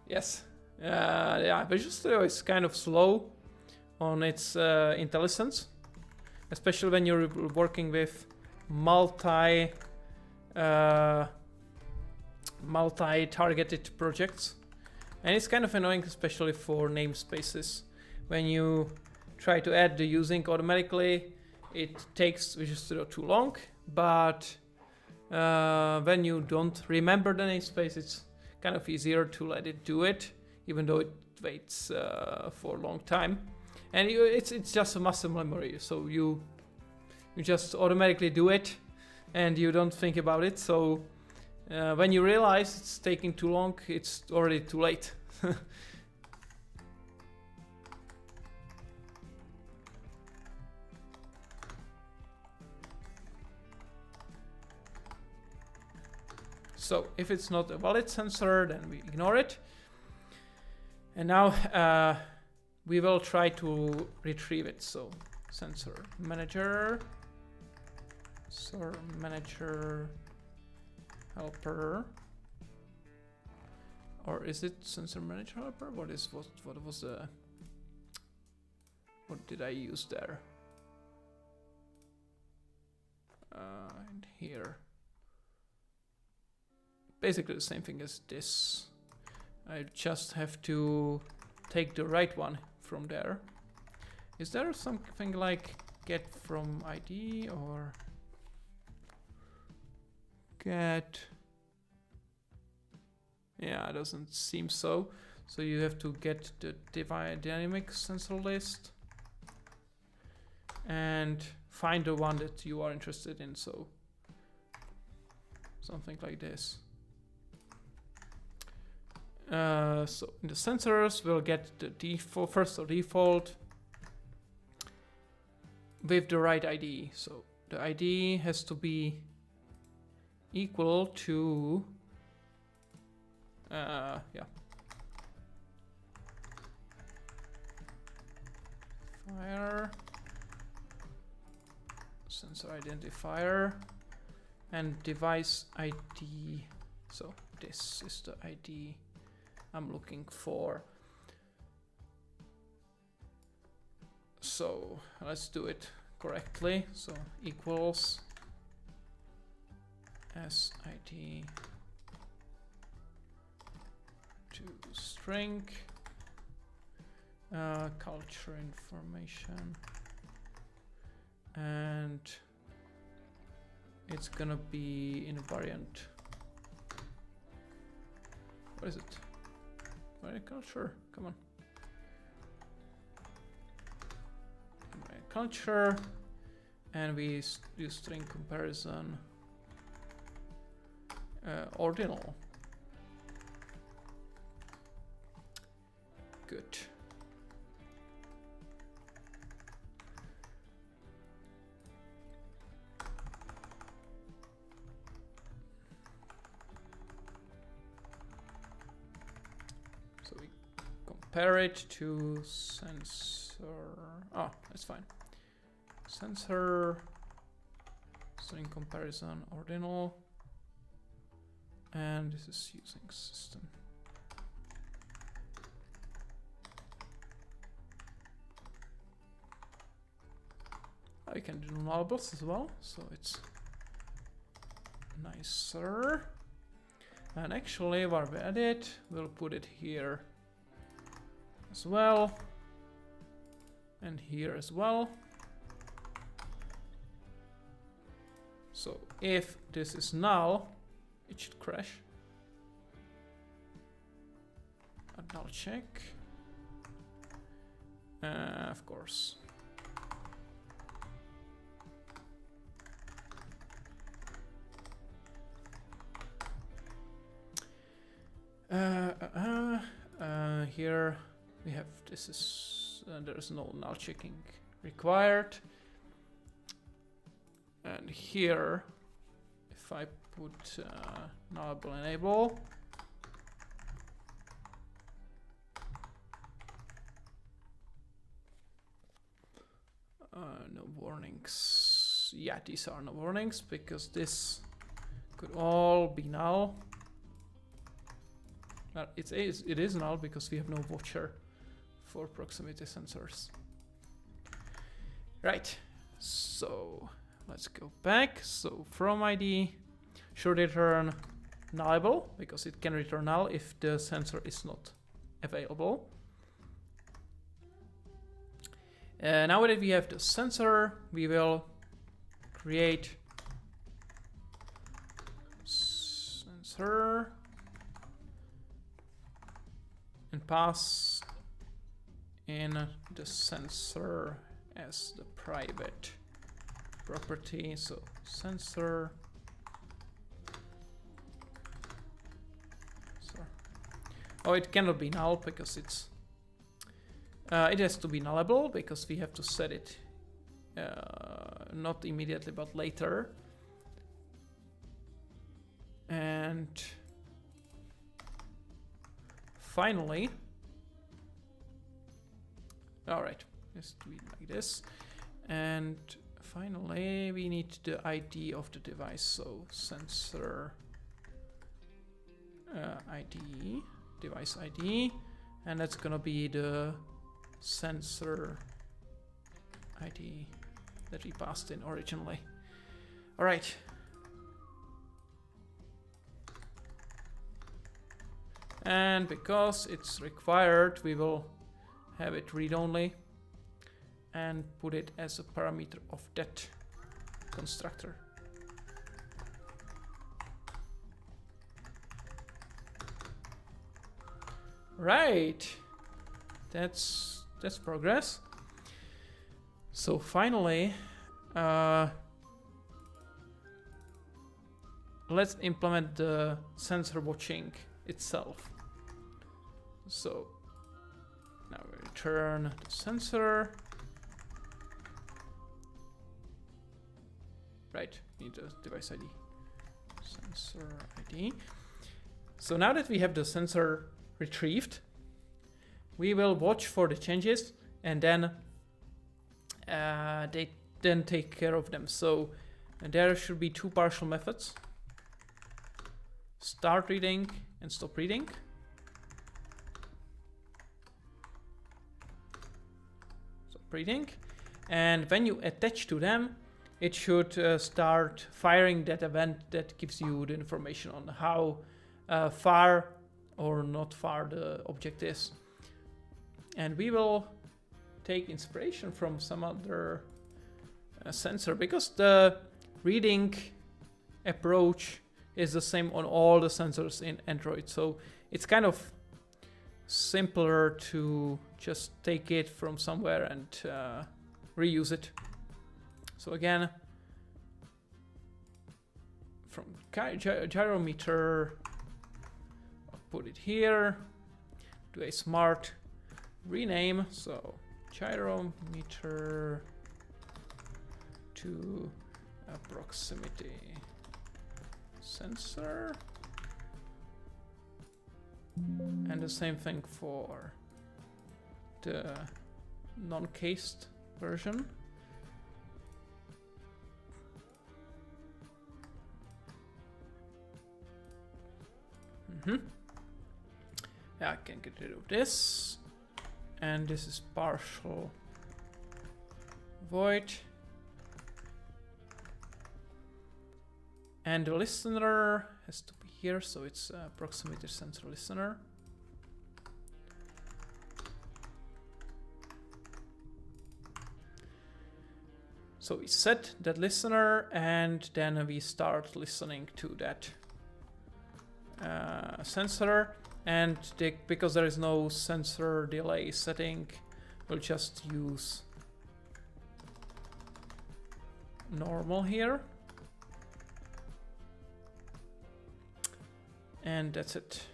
yes, yeah, Visual Studio is kind of slow on its IntelliSense, especially when you're working with multi-targeted projects, and it's kind of annoying, especially for namespaces. When you try to add the using automatically, it takes Visual Studio too long, but when you don't remember the namespace, it's kind of easier to let it do it, even though it waits for a long time. And it's just a muscle memory, so you just automatically do it, and you don't think about it. So when you realize it's taking too long, it's already too late. So if it's not a valid sensor, then we ignore it. And now we will try to retrieve it. So sensor manager helper, or is it sensor manager helper? What did I use there? And here, basically the same thing as this. I just have to take the right one from there. Is there something like get from ID or get? Yeah, it doesn't seem so. So you have to get the dynamic sensor list and find the one that you are interested in. So something like this. So in the sensors, we'll get the default, first or default with the right ID. So the ID has to be equal to fire sensor identifier and device ID. So this is the ID I'm looking for. So let's do it correctly. So equals SID to string culture information, and it's gonna be in a variant. What is it? Variant culture, come on. Variant culture, and we do string comparison ordinal. Good. So we compare it to sensor. Oh, that's fine. Sensor string comparison ordinal, and this is using system. I can do nulls as well, so it's nicer. And actually, while we're at it, we'll put it here as well, and here as well. So if this is null, it should crash. A null check. Of course. Here we have this is there's no null checking required, and here if I put nullable enable, no warnings. Yeah, these are no warnings because this could all be null. It is null because we have no watcher for proximity sensors. Right, so let's go back. So from ID should return nullable because it can return null if the sensor is not available. Now that we have the sensor, we will create sensor and pass in the sensor as the private property. So sensor. Oh, it cannot be null because it's it has to be nullable because we have to set it not immediately but later. And finally, all right, let's do it like this. And finally, we need the ID of the device. So sensor ID, device ID, and that's gonna be the sensor ID that we passed in originally. All right. And because it's required, we will have it read-only and put it as a parameter of that constructor. Right, that's progress. So finally, let's implement the sensor watching itself. So now we return the sensor. Right, need the device ID. Sensor ID. So now that we have the sensor retrieved, we will watch for the changes and then they then take care of them. So there should be two partial methods: start reading and stop reading. Stop reading, and when you attach to them, it should start firing that event that gives you the information on how far or not far the object is. And we will take inspiration from some other sensor, because the reading approach is the same on all the sensors in Android. So it's kind of simpler to just take it from somewhere and reuse it. So again, from gyrometer, I'll put it here, do a smart rename. So gyrometer to a proximity sensor. And the same thing for the non-cased version. Yeah, I can get rid of this. And this is partial void. And the listener has to be here, so it's a proximity sensor listener. So we set that listener, and then we start listening to that sensor. And because there is no sensor delay setting, we'll just use normal here. And that's it.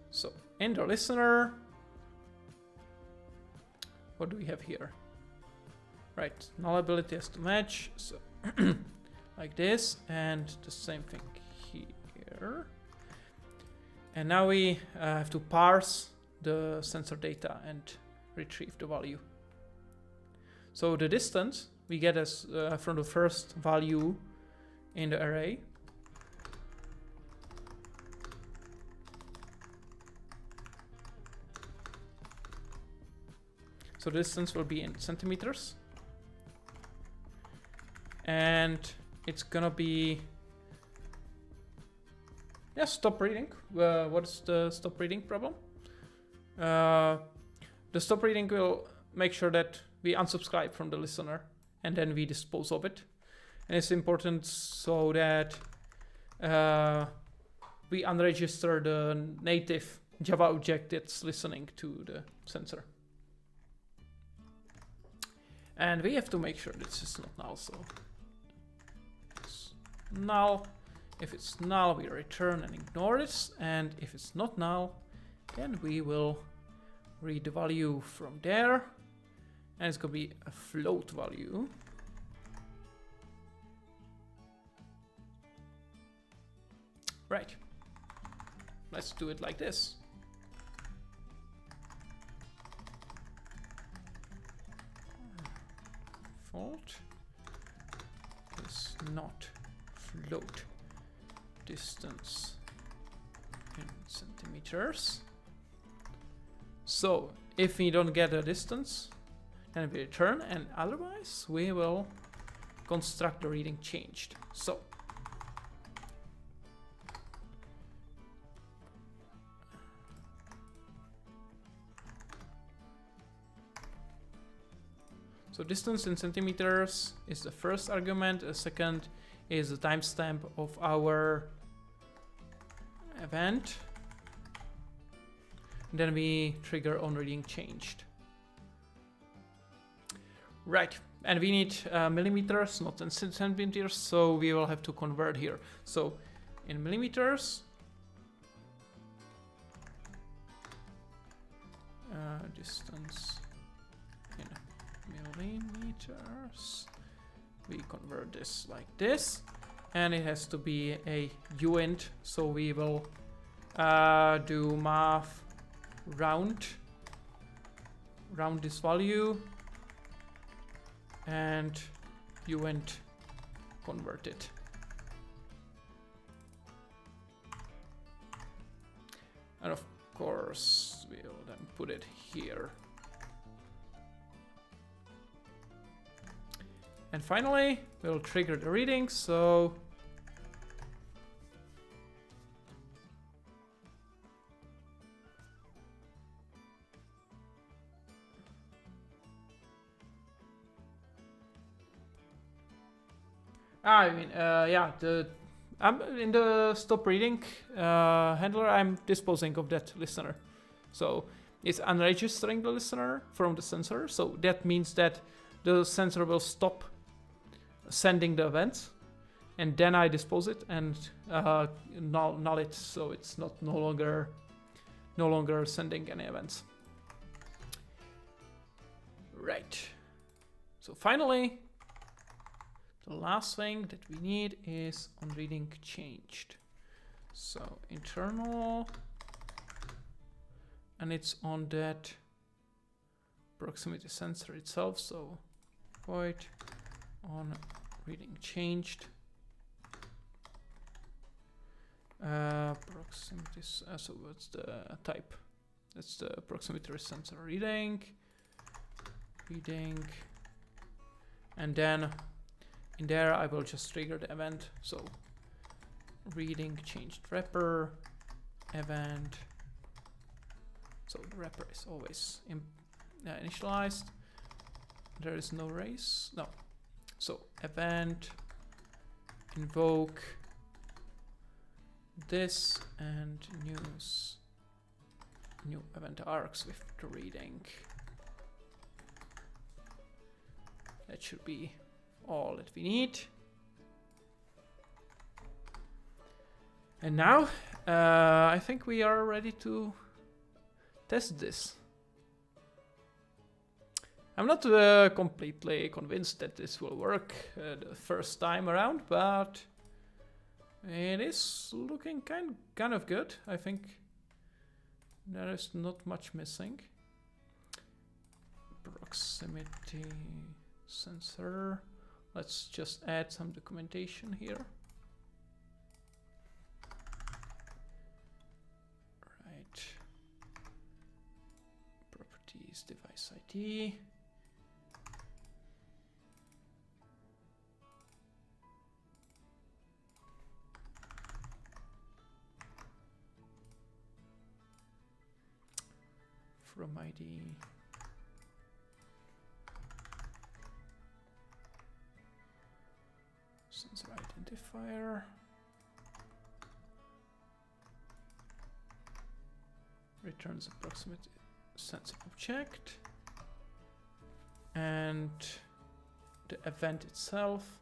So in the listener, what do we have here? Right, null ability has to match, so like this, and the same thing here. And now we have to parse the sensor data and retrieve the value. So the distance we get as from the first value in the array. So the distance will be in centimeters. And it's gonna be, yeah, stop reading. What's the stop reading problem? The stop reading will make sure that we unsubscribe from the listener and then we dispose of it. And it's important so that we unregister the native Java object that's listening to the sensor. And we have to make sure this is not null, so it's null. If it's null, we return and ignore this. And if it's not null, then we will read the value from there. And it's gonna be a float value. Right. Let's do it like this. Default is not float distance in centimeters. So if we don't get a distance, then we return, and otherwise we will construct the reading changed. So distance in centimeters is the first argument. The second is the timestamp of our event. And then we trigger on reading changed. Right, and we need millimeters, not in centimeters, so we will have to convert here. So in millimeters, distance in millimeters, we convert this like this, and it has to be a uint, so we will do math round this value and uint convert it. And of course we'll then put it here. And finally, we'll trigger the reading, so yeah, I'm in the stop reading handler, I'm disposing of that listener. So it's unregistering the listener from the sensor, so that means that the sensor will stop sending the events, and then I dispose it and null it, so it's no longer sending any events. Right. So finally, the last thing that we need is on reading changed. So internal, and it's on that proximity sensor itself. So void on reading changed. Proximity. So what's the type? That's the proximity sensor reading, and then in there I will just trigger the event. So reading changed wrapper event. So the wrapper is always initialized. There is no race. No. So event invoke this and new event args with the reading. That should be all that we need. And now I think we are ready to test this. I'm not completely convinced that this will work the first time around, but it is looking kind of good. I think there is not much missing. Proximity sensor. Let's just add some documentation here. Right. Properties, device ID. From ID. Sensor identifier. Returns a proximity sensor object. And the event itself.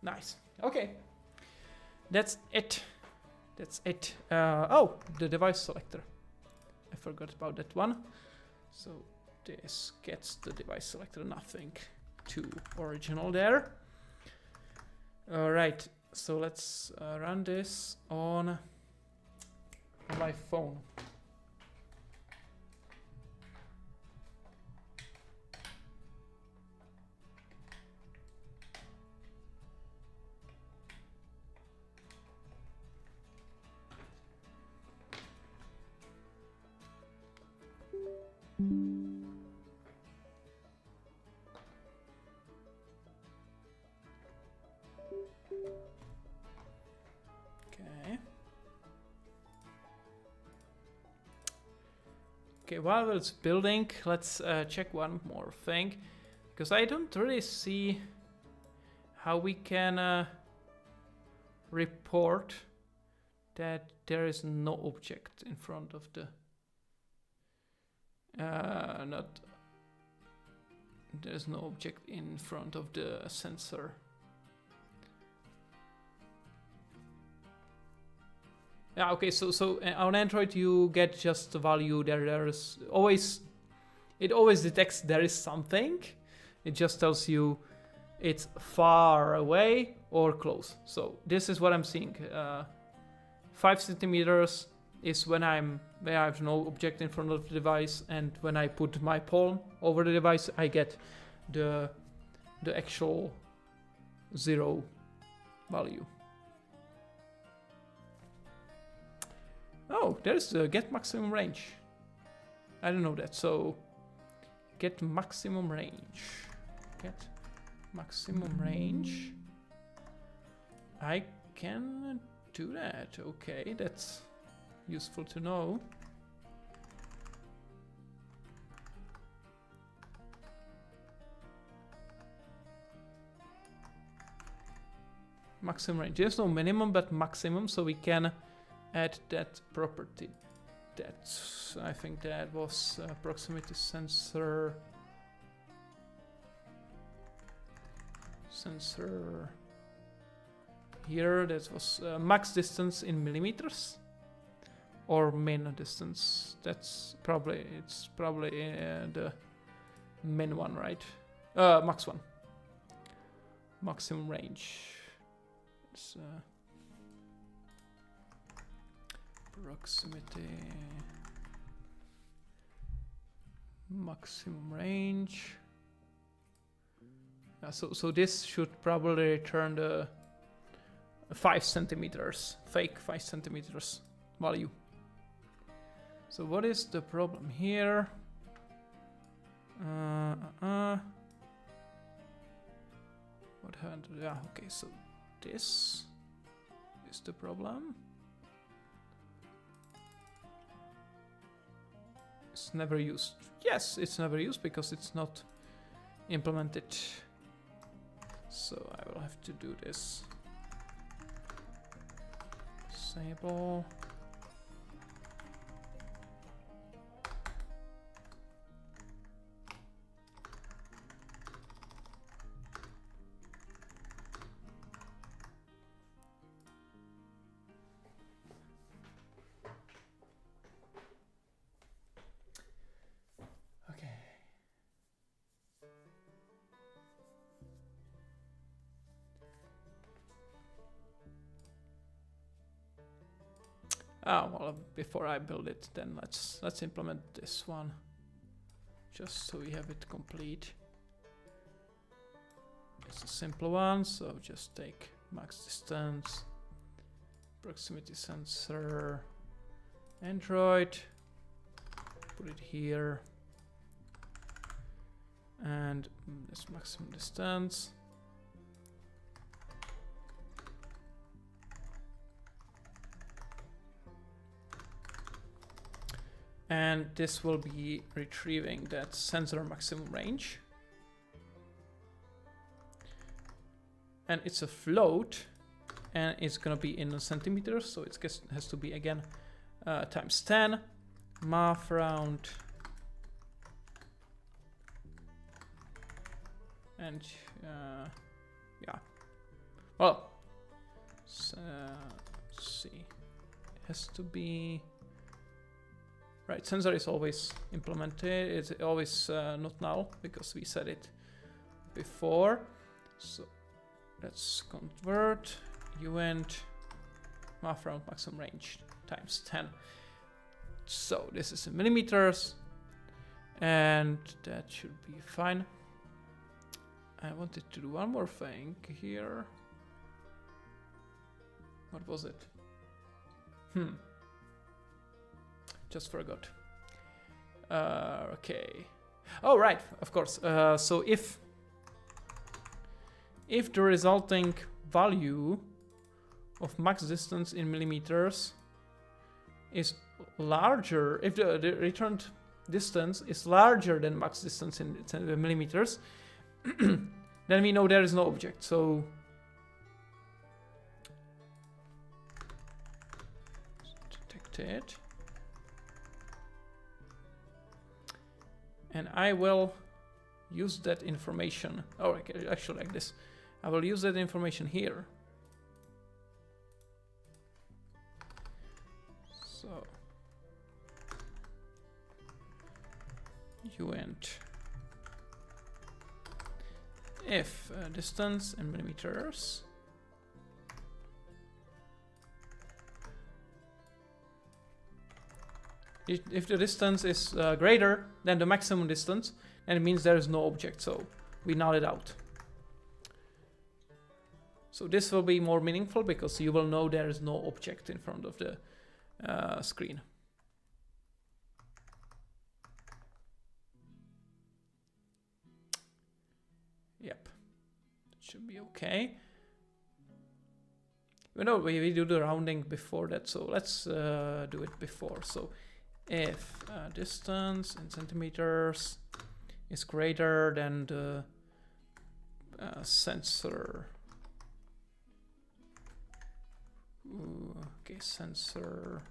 Nice. Okay. That's it. That's it. Oh, the device selector. I forgot about that one. So this gets the device selector, nothing too original there. All right, so let's run this on my phone. Okay, while it's building, let's check one more thing, because I don't really see how we can report that there is no object in front of the there's no object in front of the sensor. Yeah, okay, so on Android you get just the value there's always, it always detects there is something. It just tells you it's far away or close. So this is what I'm seeing. 5 centimeters is when I have no object in front of the device, and when I put my palm over the device, I get the actual 0 value. Oh, there's the get maximum range. I don't know that. So get maximum range. Get maximum range. I can do that. Okay, that's useful to know. Maximum range. There's no minimum, but maximum, so we can add that property. That's, I think that was proximity sensor. Here, that was max distance in millimeters or min distance. That's probably, it's probably the min one, right? Max one. Maximum range. It's proximity maximum range. So this should probably return the 5 centimeters, fake 5 centimeters value. So what is the problem here? What happened? Yeah, okay, so this is the problem. It's never used. Yes, it's never used because it's not implemented. So I will have to do this. Disable. Well, before I build it, then let's implement this one, just so we have it complete. It's a simple one, so just take max distance, proximity sensor, Android, put it here, and this maximum distance. And this will be retrieving that sensor maximum range. And it's a float, and it's gonna be in centimeters, so it has to be again times 10 math round, and yeah, well, so, let's see, it has to be Right, sensor is always implemented. It's always not null because we said it before. So let's convert uint math round maximum range times 10. So this is in millimeters, and that should be fine. I wanted to do one more thing here. What was it? Just forgot. Okay. Oh, right, of course. So if the resulting value of max distance in millimeters is larger, if the returned distance is larger than max distance in millimeters, then we know there is no object. So detect it. And I will use that information. Oh, okay, actually like this. I will use that information here. So uint if distance in millimeters if the distance is greater than the maximum distance, then it means there is no object, so we null it out. So this will be more meaningful because you will know there is no object in front of the screen. Yep, it should be okay. You know, we do the rounding before that, so let's do it before. So if distance in centimeters is greater than the sensor. Okay, sensor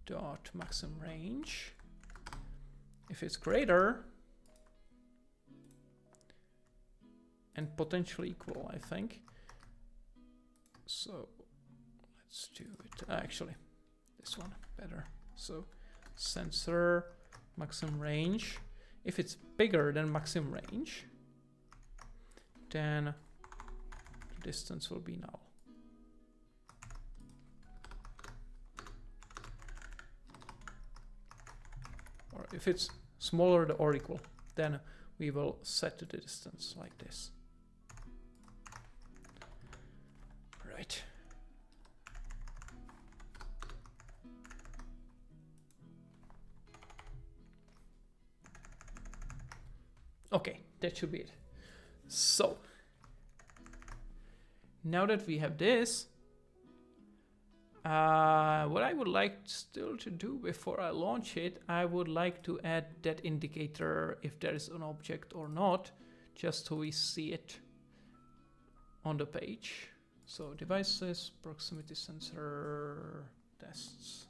dot maximum range. If it's greater and potentially equal, I think. So let's do it. Actually, this one better. So sensor maximum range. If it's bigger than maximum range, then the distance will be null. Or if it's smaller or equal, then we will set the distance like this. Right. Okay, that should be it. So now that we have this, what I would like still to do before I launch it, I would like to add that indicator if there is an object or not, just so we see it on the page. So devices, proximity sensor, tests.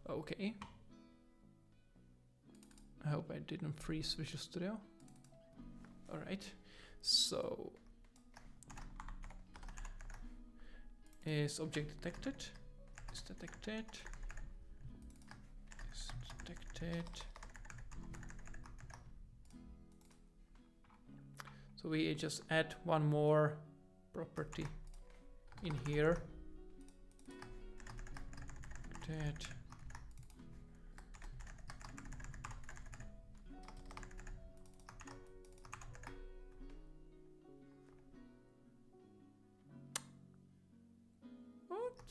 Okay. I hope I didn't freeze Visual Studio. All right. So is object detected? Is detected? Is detected? So we just add one more property in here. Detected.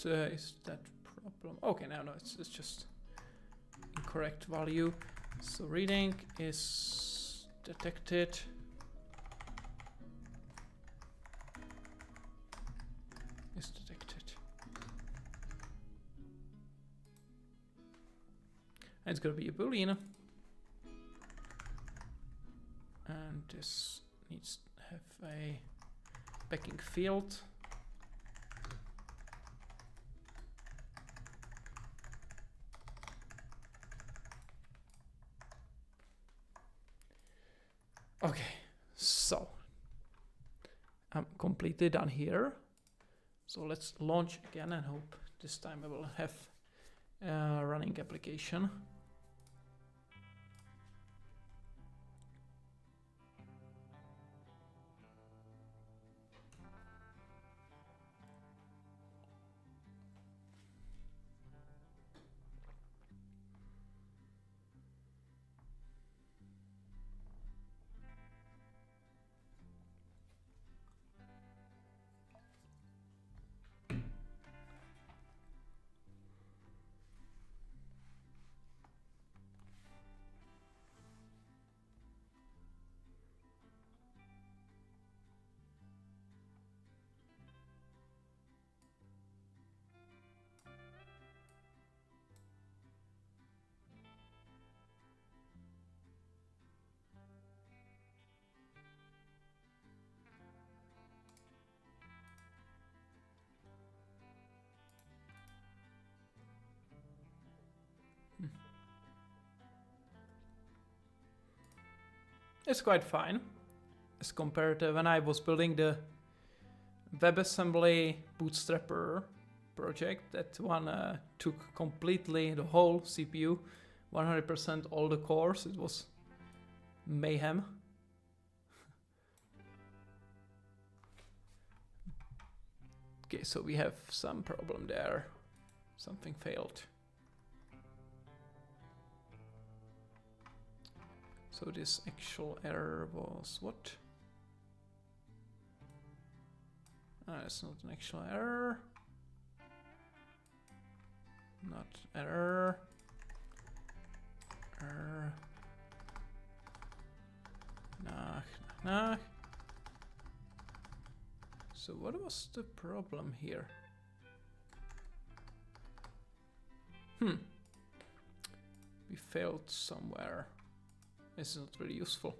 Is that problem? Okay, no, it's just incorrect value. So reading is detected. Is detected. And it's gonna be a boolean. And this needs to have a backing field. Okay, so I'm completely done here. So let's launch again and hope this time I will have a running application. It's quite fine as compared to when I was building the WebAssembly Bootstrapper project. That one took completely the whole CPU, 100% all the cores. It was mayhem. Okay, so we have some problem there. Something failed. So this actual error was what? It's not an actual error. Not error. Error. Nah. So what was the problem here? We failed somewhere. This is not really useful.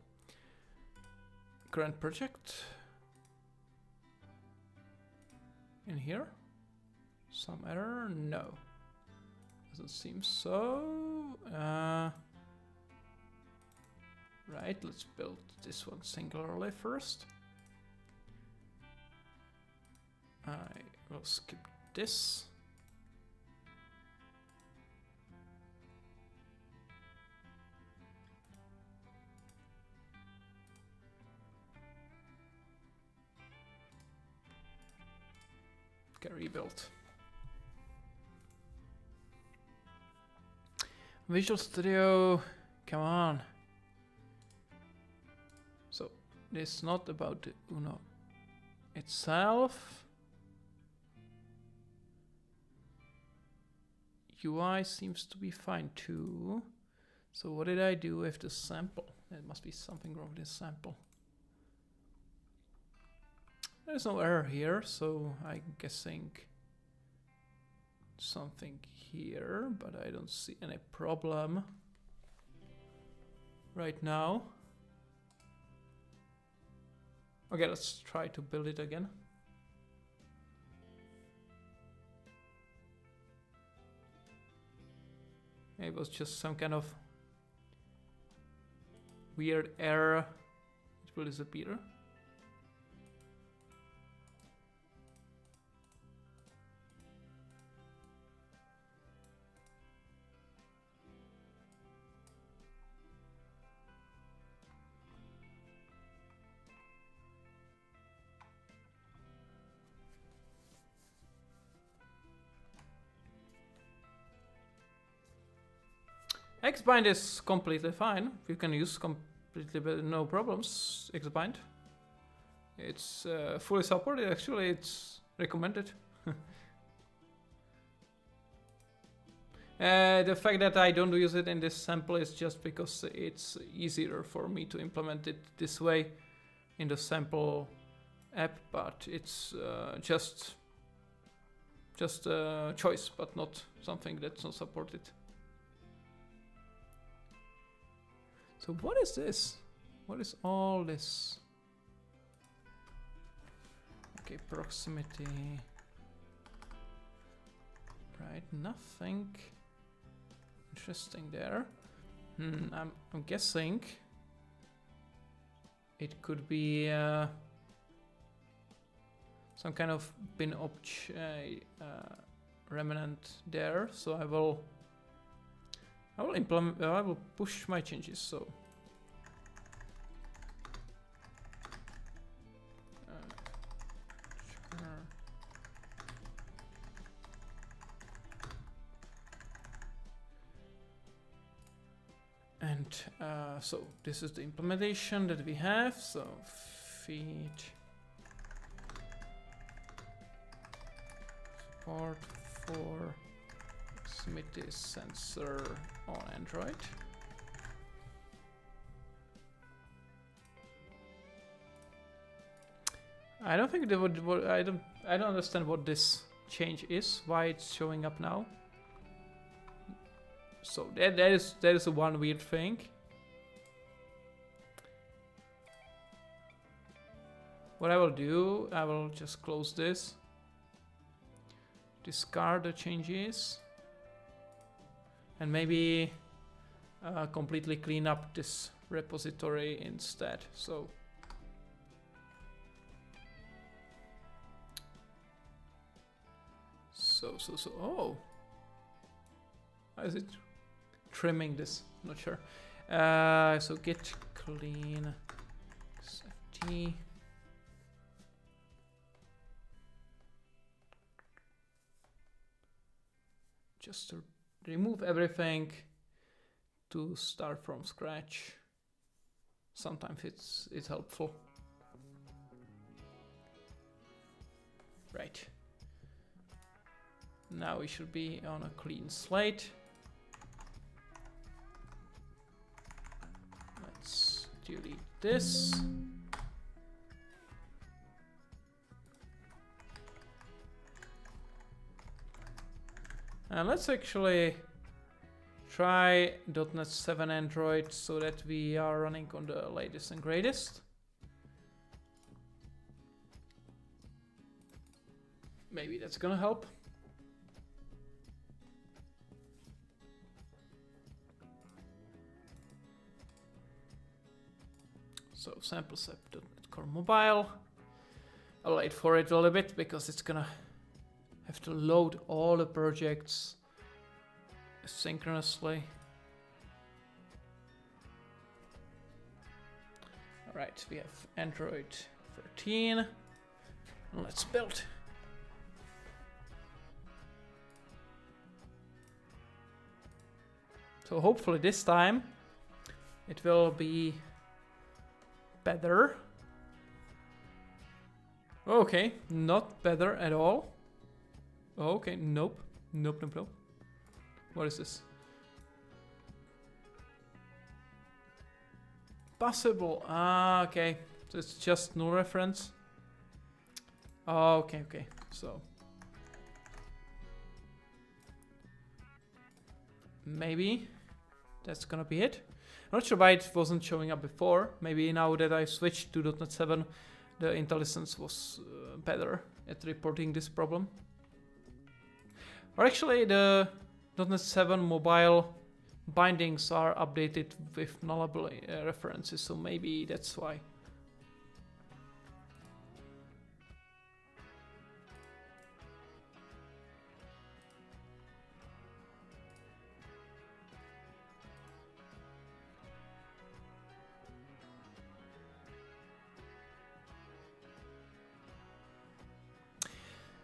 Current project. In here? Some error? No. Doesn't seem so. Right, let's build this one singularly first. I will skip this. Okay, rebuild. Visual Studio, come on. So, this is not about the Uno itself. UI seems to be fine too. So what did I do with the sample? There must be something wrong with this sample. There's no error here, so I'm guessing something here, but I don't see any problem right now. Okay, let's try to build it again. It was just some kind of weird error. It will disappear. Xbind is completely fine. You can use completely no problems. Xbind. It's fully supported. Actually, it's recommended. The fact that I don't use it in this sample is just because it's easier for me to implement it this way in the sample app, but it's just a choice, but not something that's not supported. So what is this? What is all this? Okay, proximity. Right, nothing interesting there. I'm guessing it could be some kind of bin remnant there. So I will implement. I will push my changes. So. And so this is the implementation that we have. So feed support for proximity sensor on Android. I don't think they would. I don't understand what this change is. Why it's showing up now. So that is a one weird thing. What I will do, I will just close this, discard the changes, and maybe completely clean up this repository instead. So oh, how is it trimming this? Not sure. So git clean xft. Just to remove everything to start from scratch. Sometimes it's helpful. Right. Now we should be on a clean slate. Let's delete this. And let's actually try .NET 7 Android so that we are running on the latest and greatest. Maybe that's gonna help. So sample set.NET Core Mobile. I'll wait for it a little bit because it's gonna have to load all the projects synchronously. All right, we have Android 13. Let's build. So hopefully this time it will be better. Okay, not better at all. Okay, nope. Nope. What is this? Possible. Ah, okay. So it's just no reference. Oh, okay. So maybe that's gonna be it. I'm not sure why it wasn't showing up before. Maybe now that I switched to .NET 7, the IntelliSense was better at reporting this problem. Or actually, the .NET 7 mobile bindings are updated with nullable references, so maybe that's why.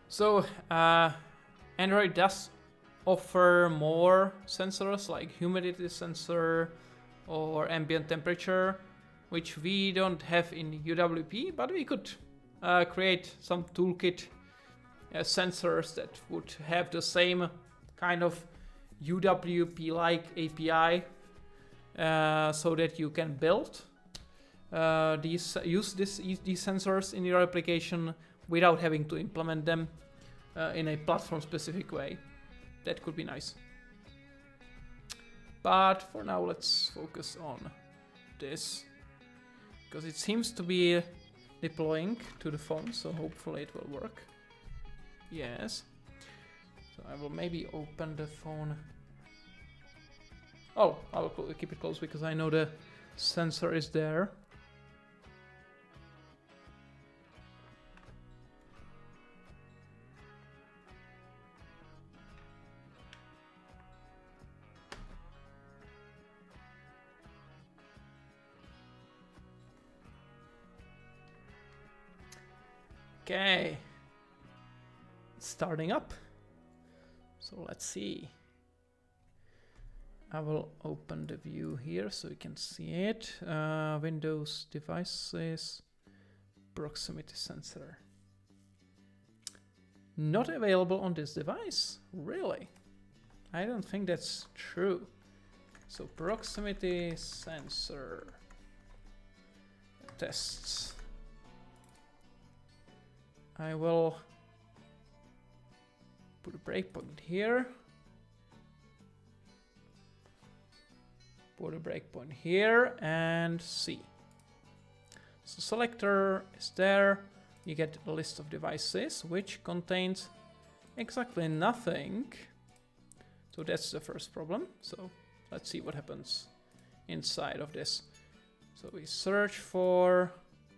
So, Android does offer more sensors like humidity sensor or ambient temperature, which we don't have in UWP, but we could create some toolkit sensors that would have the same kind of UWP-like API, so that you can build use these sensors in your application without having to implement them in a platform-specific way. That could be nice. But for now, let's focus on this, because it seems to be deploying to the phone, so hopefully it will work. Yes. So I will maybe open the phone. Oh, I will keep it close because I know the sensor is there. Okay. It's starting up. So let's see. I will open the view here so you can see it. Windows devices, proximity sensor. Not available on this device? Really? I don't think that's true. So proximity sensor tests. I will put a breakpoint here. Put a breakpoint here and see. So selector is there. You get a list of devices which contains exactly nothing. So that's the first problem. So let's see what happens inside of this. So we search for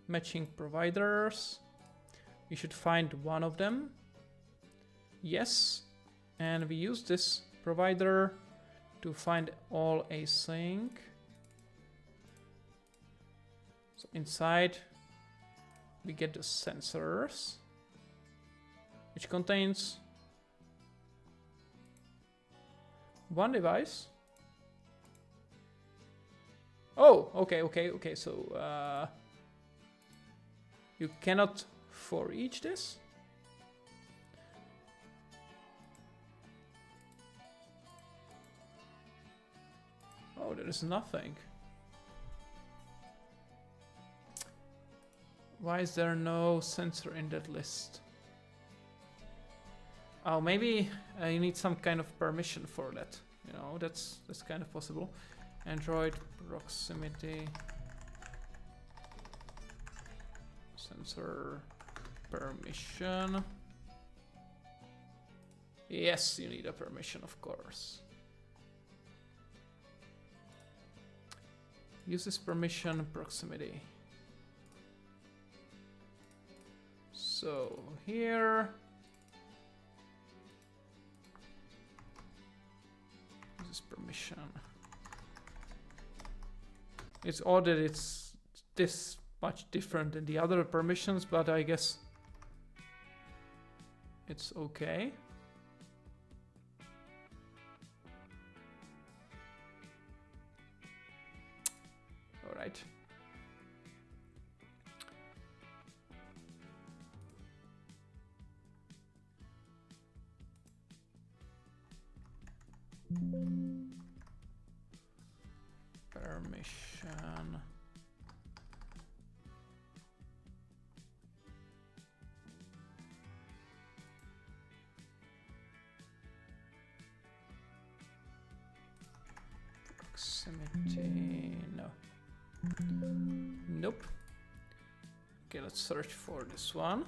matching providers. We should find one of them. Yes. And we use this provider to find all async. So inside we get the sensors, which contains one device. Oh, okay. So you cannot for each this. Oh, there is nothing. Why is there no sensor in that list? Oh, maybe you need some kind of permission for that. You know, that's kind of possible. Android proximity sensor permission. Yes, you need a permission, of course. Uses permission proximity. So here, uses permission. It's odd that it's this much different than the other permissions, but I guess it's okay. All right. Permission. Proximity, no. Nope. Okay, let's search for this one.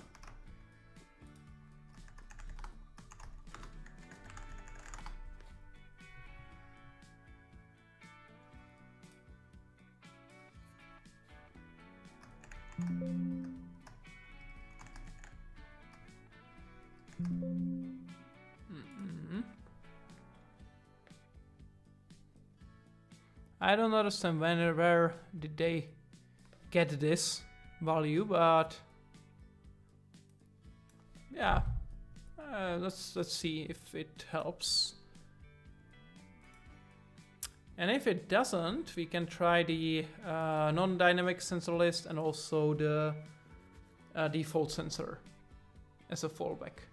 I don't understand where did they get this value, but yeah, let's see if it helps. And if it doesn't, we can try the non-dynamic sensor list and also the default sensor as a fallback.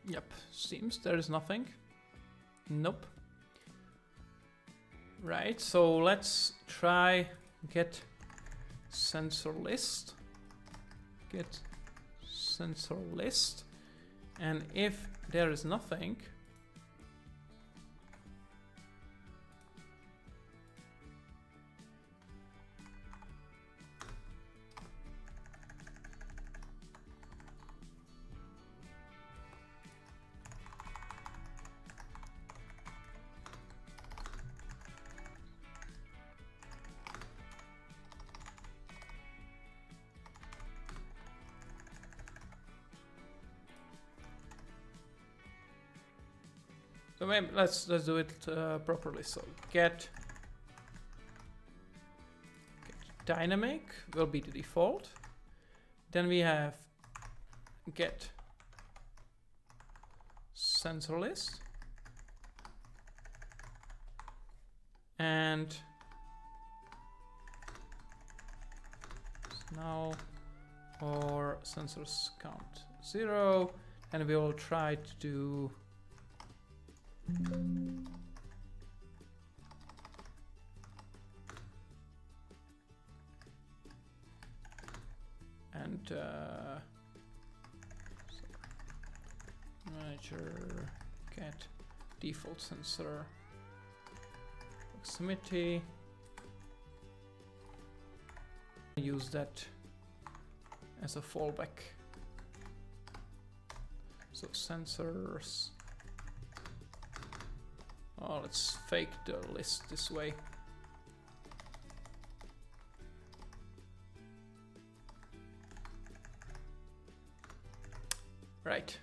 Yep, seems there is nothing. Nope. Right, so let's try get sensor list. Get sensor list, and if there is nothing, so maybe let's do it properly. So get dynamic will be the default. Then we have get sensor list, and null or sensors count 0, and we will try to do and manager get default sensor proximity, use that as a fallback. So sensors, oh, let's fake the list this way. Right.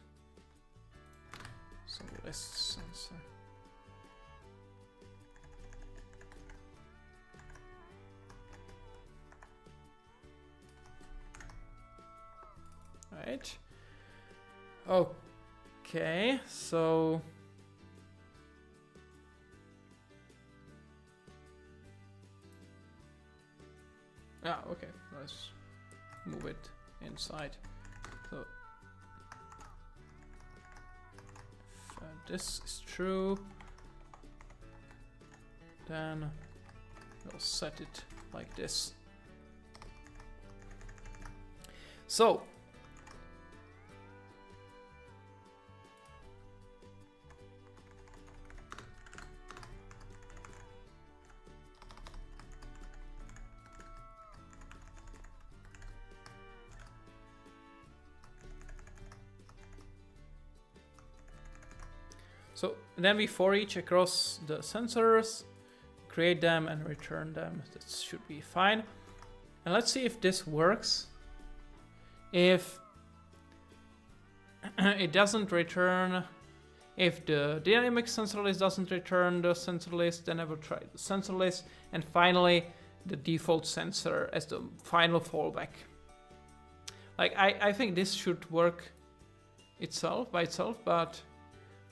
So list sensor. Right. Okay, so okay, let's move it inside. So if this is true, then we'll set it like this. So then we for each across the sensors, create them and return them. That should be fine. And let's see if this works. If it doesn't return, if the dynamic sensor list doesn't return the sensor list, then I will try the sensor list, and finally the default sensor as the final fallback. Like I think this should work by itself, but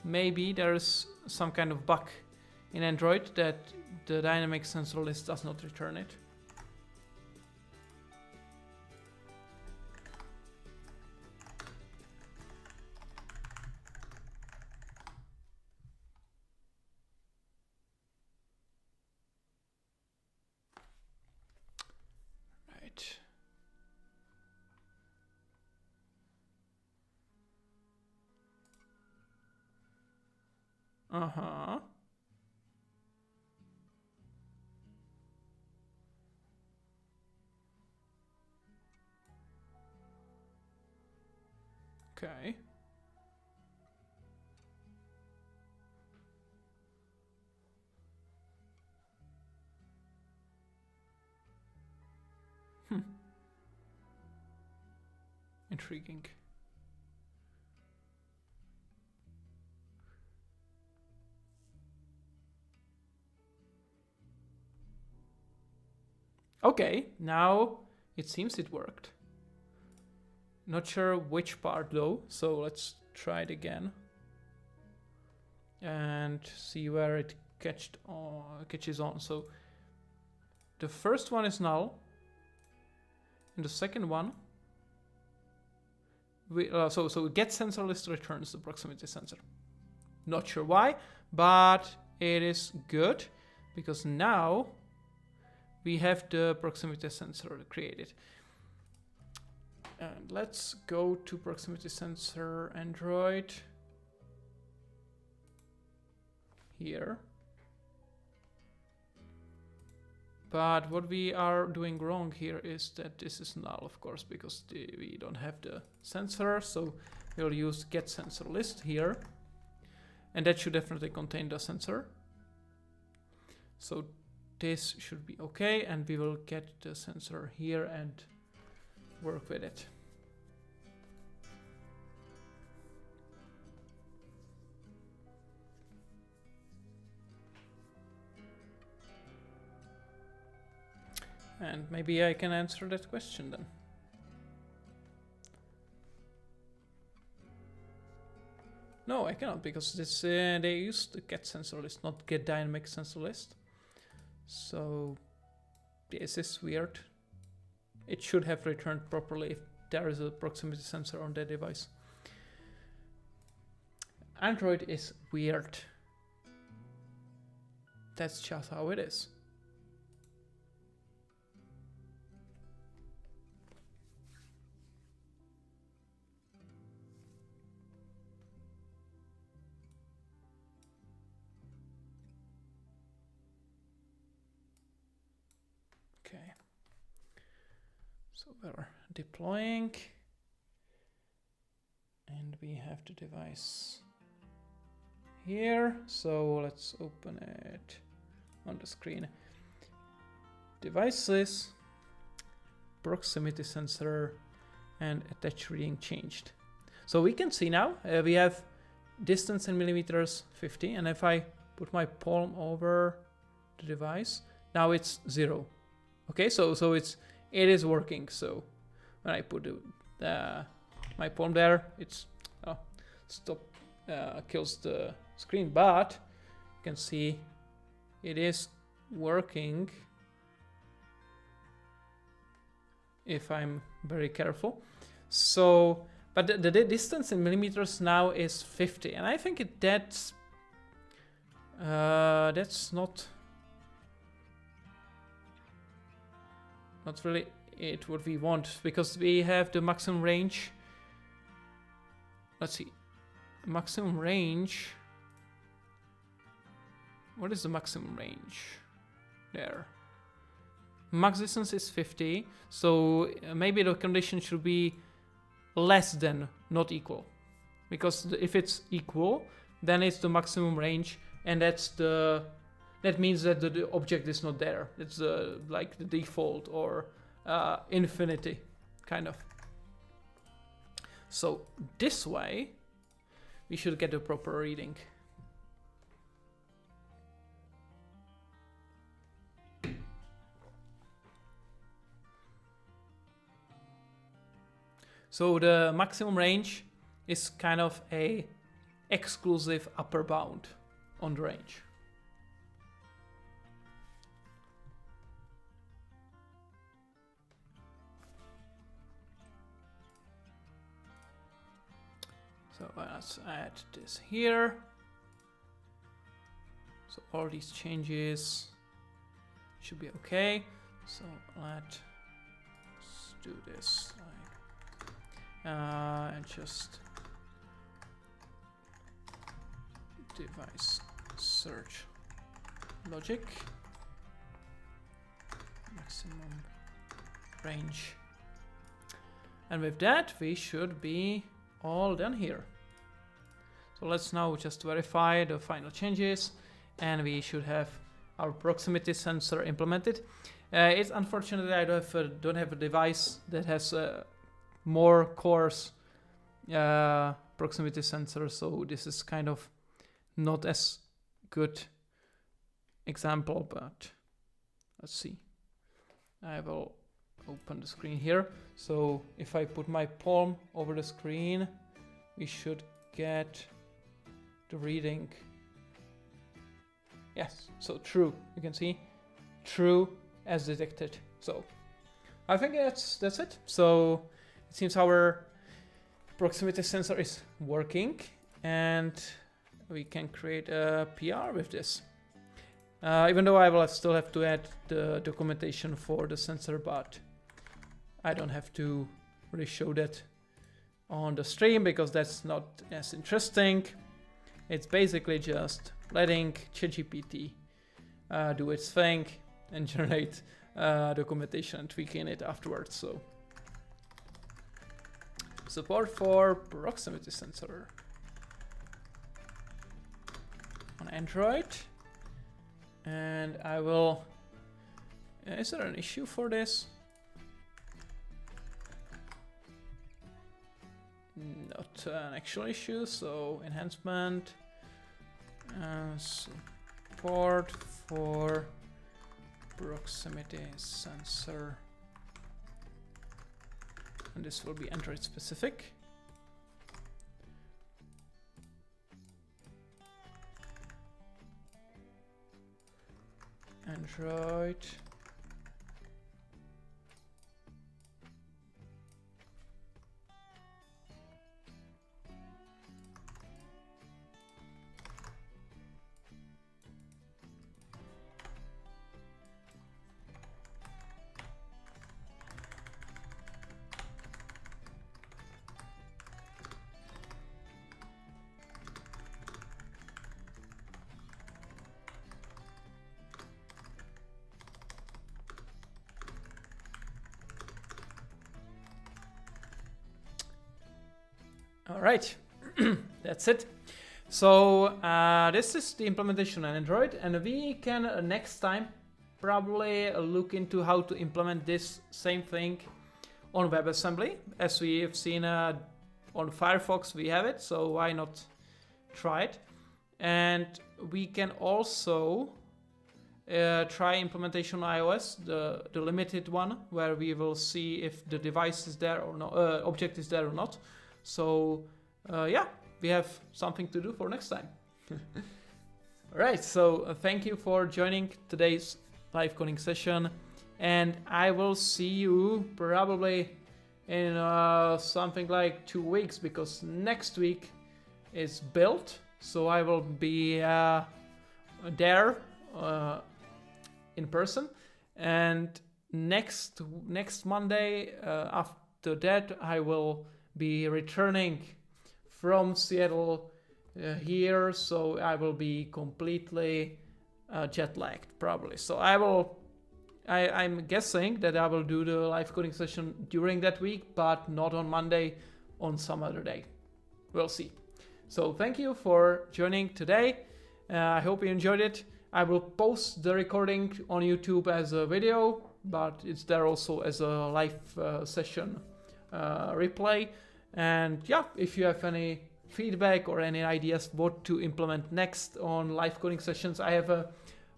maybe there's some kind of bug in Android that the dynamic sensor list does not return it. Right. Uh-huh. Okay. Intriguing. Okay, now it seems it worked. Not sure which part though, so let's try it again and see where it catches on. So the first one is null, and the second one, so get sensor list returns the proximity sensor. Not sure why, but it is good because now we have the proximity sensor created. And let's go to proximity sensor Android here. But what we are doing wrong here is that this is null, of course, because we don't have the sensor. So we'll use get sensor list here. And that should definitely contain the sensor. So this should be okay. And we will get the sensor here and work with it. And maybe I can answer that question then. No, I cannot, because this they use the get sensor list, not get dynamic sensor list. So this is weird. It should have returned properly if there is a proximity sensor on the device. Android is weird. That's just how it is. Okay. So we're deploying. And we have the device here. So let's open it on the screen. Devices, proximity sensor, and attach reading changed. So we can see now we have distance in millimeters 50, and if I put my palm over the device, now it's 0. Okay, so it is working. So when I put my palm there, it's kills the screen, but you can see it is working if I'm very careful. So, but the distance in millimeters now is 50, and I think that's not really what we want, because we have the maximum range. Let's see, maximum range. What is the maximum range there? Max distance is 50, so maybe the condition should be less than, not equal, because if it's equal, then it's the maximum range, and that means that the object is not there. It's like the default or infinity kind of. So this way we should get a proper reading. So the maximum range is kind of a exclusive upper bound on the range. So let's add this here. So all these changes should be okay. So let's do this and just device search logic maximum range, and with that we should be all done here. So let's now just verify the final changes, and we should have our proximity sensor implemented. It's unfortunate that I don't have a device that has more cores proximity sensor, so this is kind of not as good example, but let's see. I will open the screen here. So if I put my palm over the screen, we should get the reading. Yes, so true. You can see true as detected. So I think that's it. So it seems our proximity sensor is working, and we can create a PR with this. Even though I will still have to add the documentation for the sensor, but I don't have to really show that on the stream because that's not as interesting. It's basically just letting ChatGPT do its thing and generate documentation and tweaking it afterwards. So support for proximity sensor on Android. And I will, is there an issue for this? Not an actual issue, so enhancement, support for proximity sensor, and this will be Android specific. Android. All right, that's it. So this is the implementation on Android, and we can next time probably look into how to implement this same thing on WebAssembly. As we have seen on Firefox, we have it, so why not try it? And we can also try implementation on iOS, the limited one, where we will see if the device is there or not, object is there or not. So yeah, we have something to do for next time. All right, so thank you for joining today's live coding session, and I will see you probably in something like 2 weeks, because next week is build, so I will be there in person, and next Monday after that I will be returning from Seattle here, so I will be completely jet lagged probably. So I'm guessing that I will do the live coding session during that week, but not on Monday, on some other day. We'll see. So thank you for joining today. I hope you enjoyed it. I will post the recording on YouTube as a video, but it's there also as a live session replay. And yeah, if you have any feedback or any ideas what to implement next on live coding sessions, I have a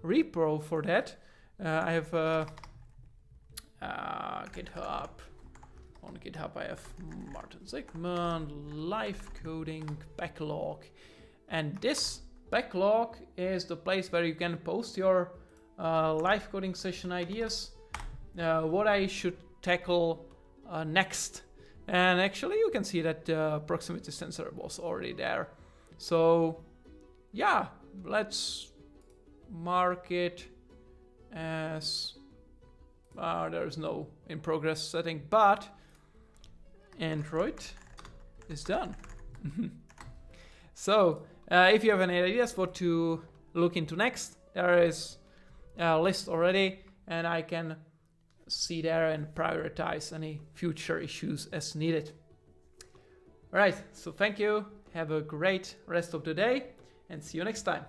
repo for that. I have GitHub. On GitHub I have Martin Zygmunt live coding backlog, and this backlog is the place where you can post your live coding session ideas, what I should tackle next. And actually you can see that the proximity sensor was already there. So yeah, let's mark it as there's no in progress setting, but Android is done. So if you have any ideas what to look into next, there is a list already, and I can see there and prioritize any future issues as needed. All right, so thank you, have a great rest of the day, and see you next time.